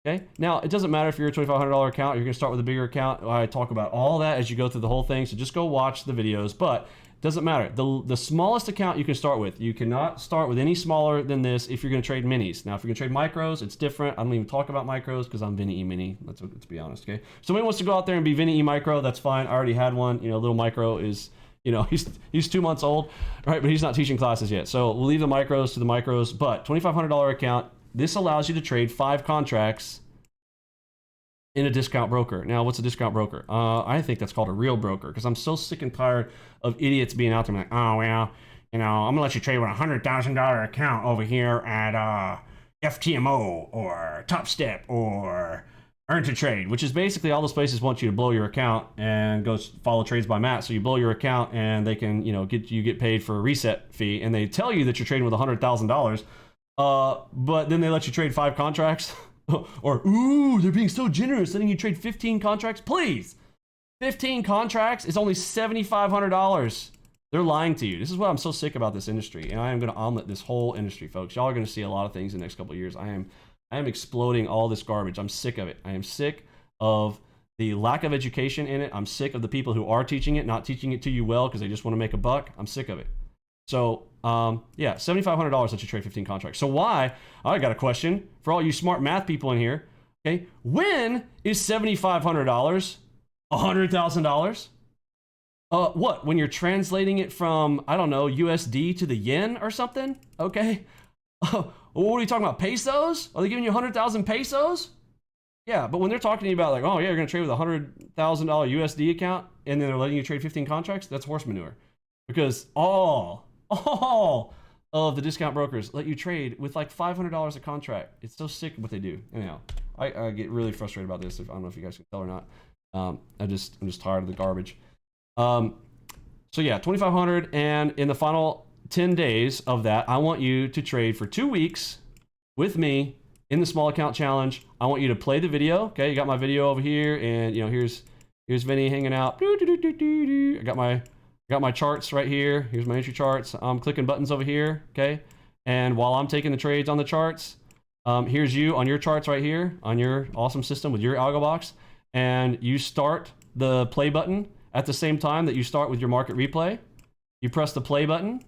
Okay, now it doesn't matter if you're a $2,500 account, you're going to start with a bigger account. I talk about all that as you go through the whole thing, so just go watch the videos, but it doesn't matter. The smallest account you can start with, you cannot start with any smaller than this if you're going to trade minis. Now, if you're going to trade micros, it's different. I don't even talk about micros because I'm Vinny E Mini. Let's be honest, okay? Somebody wants to go out there and be Vinny E Micro, that's fine. I already had one. You know, little micro is, you know, he's 2 months old, right? But he's not teaching classes yet. So we'll leave the micros to the micros, but $2,500 account, this allows you to trade 5 contracts in a discount broker. Now, what's a discount broker? I think that's called a real broker, because I'm so sick and tired of idiots being out there like, oh, well, you know, I'm gonna let you trade with a $100,000 account over here at, FTMO or Top Step or Earn to Trade, which is basically all those places want you to blow your account and go follow trades by Matt. So you blow your account and they can, get paid for a reset fee, and they tell you that you're trading with $100,000, but then they let you trade 5 contracts. Or, ooh, they're being so generous, letting you trade 15 contracts. Please, 15 contracts is only $7,500. They're lying to you. This is what I'm so sick about this industry, and I am going to omelet this whole industry, folks. Y'all are going to see a lot of things in the next couple of years. I am exploding all this garbage. I'm sick of it. I am sick of the lack of education in it. I'm sick of the people who are teaching it, not teaching it to you well because they just want to make a buck. I'm sick of it. So, yeah, $7,500 let you trade 15 contracts. So why? I got a question for all you smart math people in here. Okay, when is $7,500 $100,000? What? When you're translating it from, I don't know, USD to the yen or something? Okay. What are you talking about? Pesos? Are they giving you 100,000 pesos? Yeah, but when they're talking to you about like, oh yeah, you're gonna trade with a $100,000 USD account, and then they're letting you trade 15 contracts, that's horse manure. Because all of the discount brokers let you trade with like $500 a contract. It's so sick what they do. Anyhow, I get really frustrated about this. I don't know if you guys can tell or not. I'm just tired of the garbage. So yeah, 2,500, and in the final 10 days of that, I want you to trade for 2 weeks with me in the small account challenge. I want you to play the video. Okay, you got my video over here, and here's Vinny hanging out. I got my charts right here. Here's my entry charts. I'm clicking buttons over here. Okay, and while I'm taking the trades on the charts, here's you on your charts right here on your awesome system with your ALGOBOX, and you start the play button at the same time that you start with your market replay. You press the play button.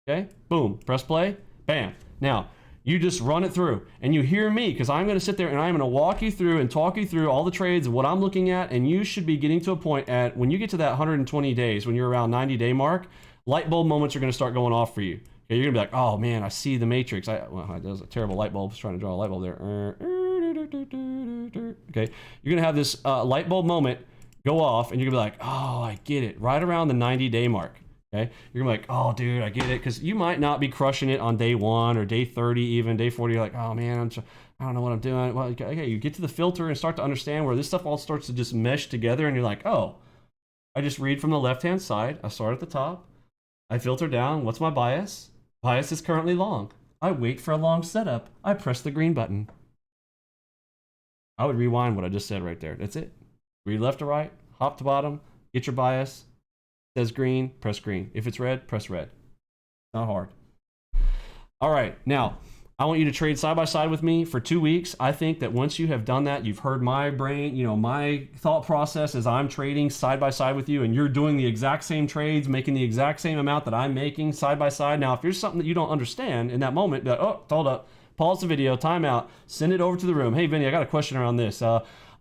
Okay, boom, press play, bam. Now, you just run it through, and you hear me, because I'm going to sit there and I'm going to walk you through and talk you through all the trades and what I'm looking at, and you should be getting to a point at, when you get to that 120 days, when you're around 90-day mark, light bulb moments are going to start going off for you. Okay, you're going to be like, oh man, I see the matrix. That was a terrible light bulb. I was trying to draw a light bulb there. Okay, you're going to have this light bulb moment go off, and you're going to be like, oh, I get it, right around the 90-day mark. Okay, you're gonna be like, oh, dude, I get it, because you might not be crushing it on day 1 or day 30, even day 40. You're like, oh man, I don't know what I'm doing. Well, okay, you get to the filter and start to understand where this stuff all starts to just mesh together, and you're like, oh, I just read from the left-hand side. I start at the top. I filter down. What's my bias? Bias is currently long. I wait for a long setup. I press the green button. I would rewind what I just said right there. That's it. Read left to right, hop to bottom, get your bias. Says green, press green. If it's red, press red. Not hard. All right, now I want you to trade side by side with me for 2 weeks. I think that once you have done that, you've heard my brain, my thought process as I'm trading side by side with you, and you're doing the exact same trades, making the exact same amount that I'm making side by side. Now, if there's something that you don't understand in that moment, be like, oh, hold up, pause the video, time out, send it over to the room. Hey, Vinny, I got a question around this.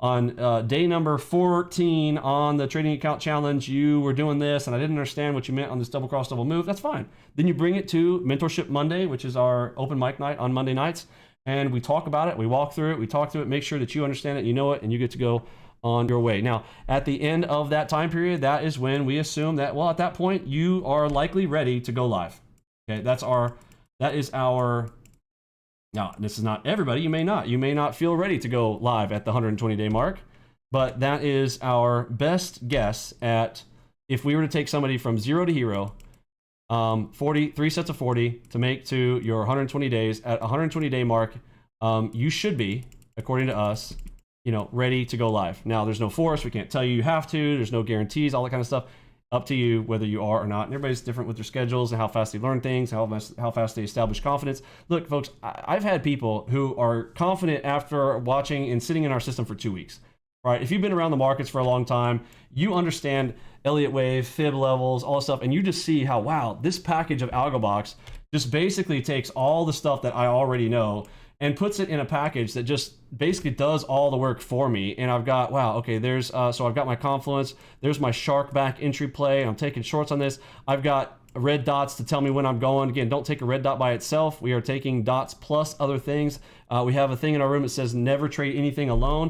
On day number 14 on the trading account challenge, you were doing this, and I didn't understand what you meant on this double cross double move. That's fine. Then you bring it to Mentorship Monday, which is our open mic night on Monday nights, and we talk about it, we walk through it, we talk through it, make sure that you understand it, you know it, and you get to go on your way. Now, at the end of that time period, that is when we assume that, well, at that point, you are likely ready to go live. Okay, that is our. Now, this is not everybody. You may not feel ready to go live at the 120-day mark, but that is our best guess at if we were to take somebody from 0 to hero, 3 sets of 40 to make to your 120 days. At 120-day mark, you should be, according to us, ready to go live. Now, there's no force. We can't tell you have to. There's no guarantees, all that kind of stuff. Up to you whether you are or not. And everybody's different with their schedules and how fast they learn things, how fast they establish confidence. Look, folks, I've had people who are confident after watching and sitting in our system for 2 weeks. Right? If you've been around the markets for a long time, you understand Elliott wave, fib levels, all this stuff, and you just see how, wow, this package of ALGOBOX just basically takes all the stuff that I already know and puts it in a package that just basically does all the work for me. And I've got, wow, okay, there's, so I've got my confluence, there's my shark back entry play, I'm taking shorts on this. I've got red dots to tell me when I'm going. Again, don't take a red dot by itself. We are taking dots plus other things. We have a thing in our room that says never trade anything alone.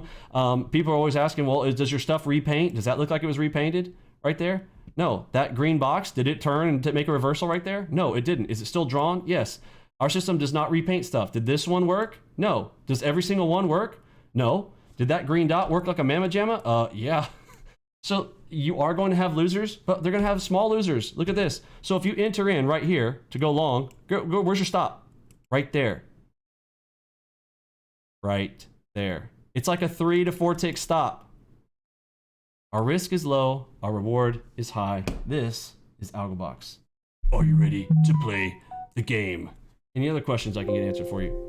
People are always asking, well, does your stuff repaint? Does that look like it was repainted right there? No. That green box, did it turn and make a reversal right there? No, it didn't. Is it still drawn? Yes. Our system does not repaint stuff. Did this one work? No. Does every single one work? No. Did that green dot work like a mamma jamma? Yeah. So you are going to have losers, but they're going to have small losers. Look at this. So if you enter in right here to go long, go, where's your stop? Right there. Right there. It's like a 3 to 4 tick stop. Our risk is low. Our reward is high. This is ALGOBOX. Are you ready to play the game? Any other questions I can get answered for you?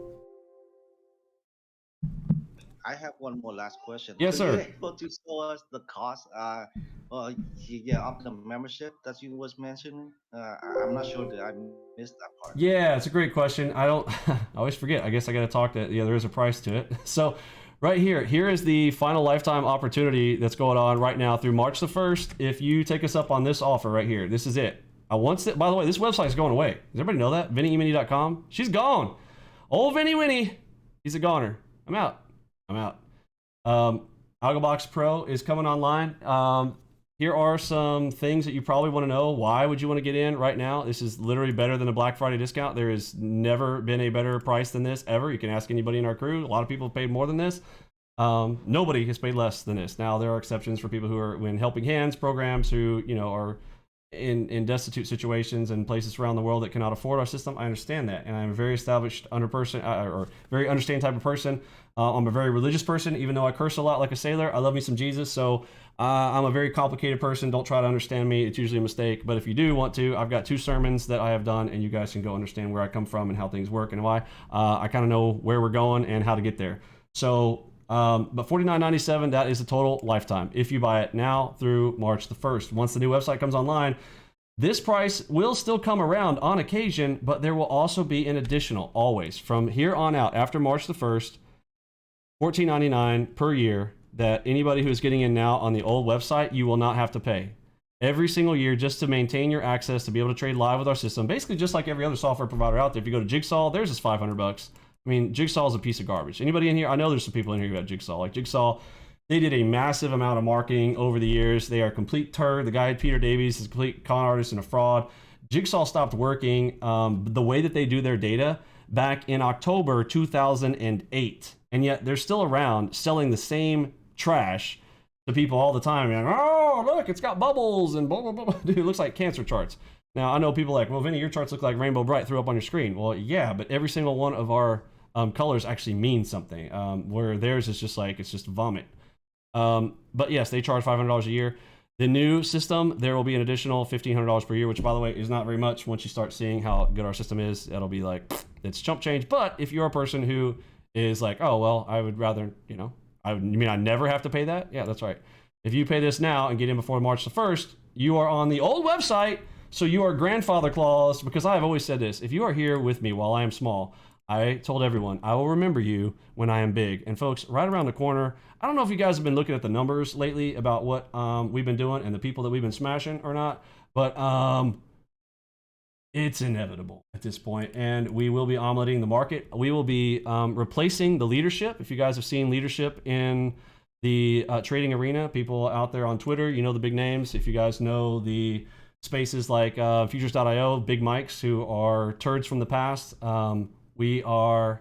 I have one more last question. Yes, Could you sir. able to show us the cost, yeah, of the membership that you was mentioning? I'm not sure that I missed that part. Yeah, it's a great question. I don't, I always forget. I guess I got to talk to, yeah, there is a price to it. So right here is the final lifetime opportunity that's going on right now through March the 1st. If you take us up on this offer right here, this is it. By the way, this website is going away. Does everybody know that? VinnyEmini.com. She's gone. Old Vinny Winnie. He's a goner. I'm out. ALGOBOX Pro is coming online. Here are some things that you probably want to know. Why would you want to get in right now? This is literally better than a Black Friday discount. There has never been a better price than this ever. You can ask anybody in our crew. A lot of people have paid more than this. Nobody has paid less than this. Now there are exceptions for people who are in helping hands programs who, you know, are in destitute situations and places around the world that cannot afford our system. I understand that, and I'm a very established or very understand type of person. I'm a very religious person, even though I curse a lot like a sailor. I love me some Jesus, so I'm a very complicated person. Don't try to understand me. It's usually a mistake, but if you do want to, I've got 2 sermons that I have done, and you guys can go understand where I come from and how things work and why. I kind of know where we're going and how to get there. So but $49.97, that is the total lifetime if you buy it now through March the 1st. Once the new website comes online, this price will still come around on occasion, but there will also be an additional, always, from here on out, after March the 1st, $14.99 per year that anybody who is getting in now on the old website, you will not have to pay. Every single year, just to maintain your access to be able to trade live with our system, basically just like every other software provider out there. If you go to Jigsaw, there's this $500. I mean, Jigsaw is a piece of garbage. Anybody in here? I know there's some people in here who have Jigsaw. Like Jigsaw, they did a massive amount of marketing over the years. They are a complete turd. The guy, Peter Davies, is a complete con artist and a fraud. Jigsaw stopped working the way that they do their data back in October 2008. And yet they're still around selling the same trash to people all the time. And, oh, look, it's got bubbles and blah, blah, blah. Dude, it looks like cancer charts. Now, I know people are like, well, Vinny, your charts look like Rainbow Bright threw up on your screen. Well, yeah, but every single one of our colors actually means something, where theirs is just like, it's just vomit. But yes, they charge $500 a year. The new system, there will be an additional $1,500 per year, which, by the way, is not very much. Once you start seeing how good our system is, it'll be like, it's chump change. But if you're a person who is like, oh, well, I would rather, you know, you mean I never have to pay that? Yeah, that's right. If you pay this now and get in before March the 1st, you are on the old website. So you are grandfather clause, because I have always said this. If you are here with me while I am small, I told everyone, I will remember you when I am big. And folks, right around the corner, I don't know if you guys have been looking at the numbers lately about what we've been doing and the people that we've been smashing or not, but it's inevitable at this point, and we will be omeleting the market. We will be replacing the leadership. If you guys have seen leadership in the trading arena, people out there on Twitter, you know the big names. If you guys know the spaces like Futures.io, Big Mikes, who are turds from the past, we are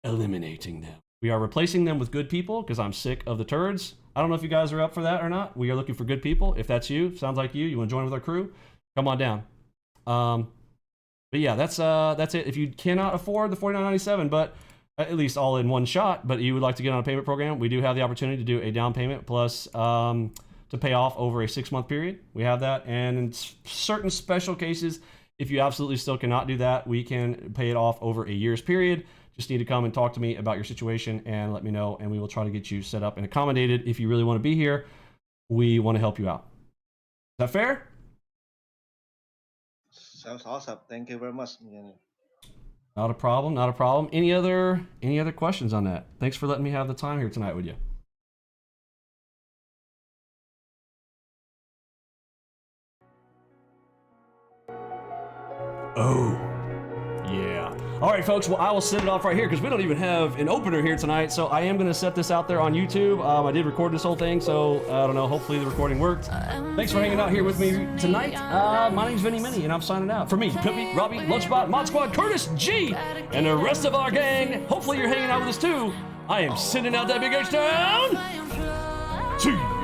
eliminating them. We are replacing them with good people, because I'm sick of the turds. I don't know if you guys are up for that or not. We are looking for good people. If that's you, sounds like you want to join with our crew, come on down. But yeah, that's it. If you cannot afford the $49.97, but at least all in one shot, but you would like to get on a payment program, we do have the opportunity to do a down payment plus to pay off over a 6-month period. We have that, and in certain special cases, if you absolutely still cannot do that, we can pay it off over a year's period. Just need to come and talk to me about your situation and let me know, and we will try to get you set up and accommodated. If you really want to be here, we want to help you out. Is that fair? Sounds awesome. Thank you very much. Not a problem, not a problem. Any other questions on that? Thanks for letting me have the time here tonight with you. Oh, yeah. All right, folks. Well, I will send it off right here because we don't even have an opener here tonight. So I am going to set this out there on YouTube. I did record this whole thing, so I don't know. Hopefully the recording worked. Thanks for hanging out here with me tonight. My name's Vinny Mini, and I'm signing out. For me, Pippy, Robbie, Lunchbot, Mod Squad, Curtis, G, and the rest of our gang. Hopefully you're hanging out with us too. I am sending out that big H down. See you.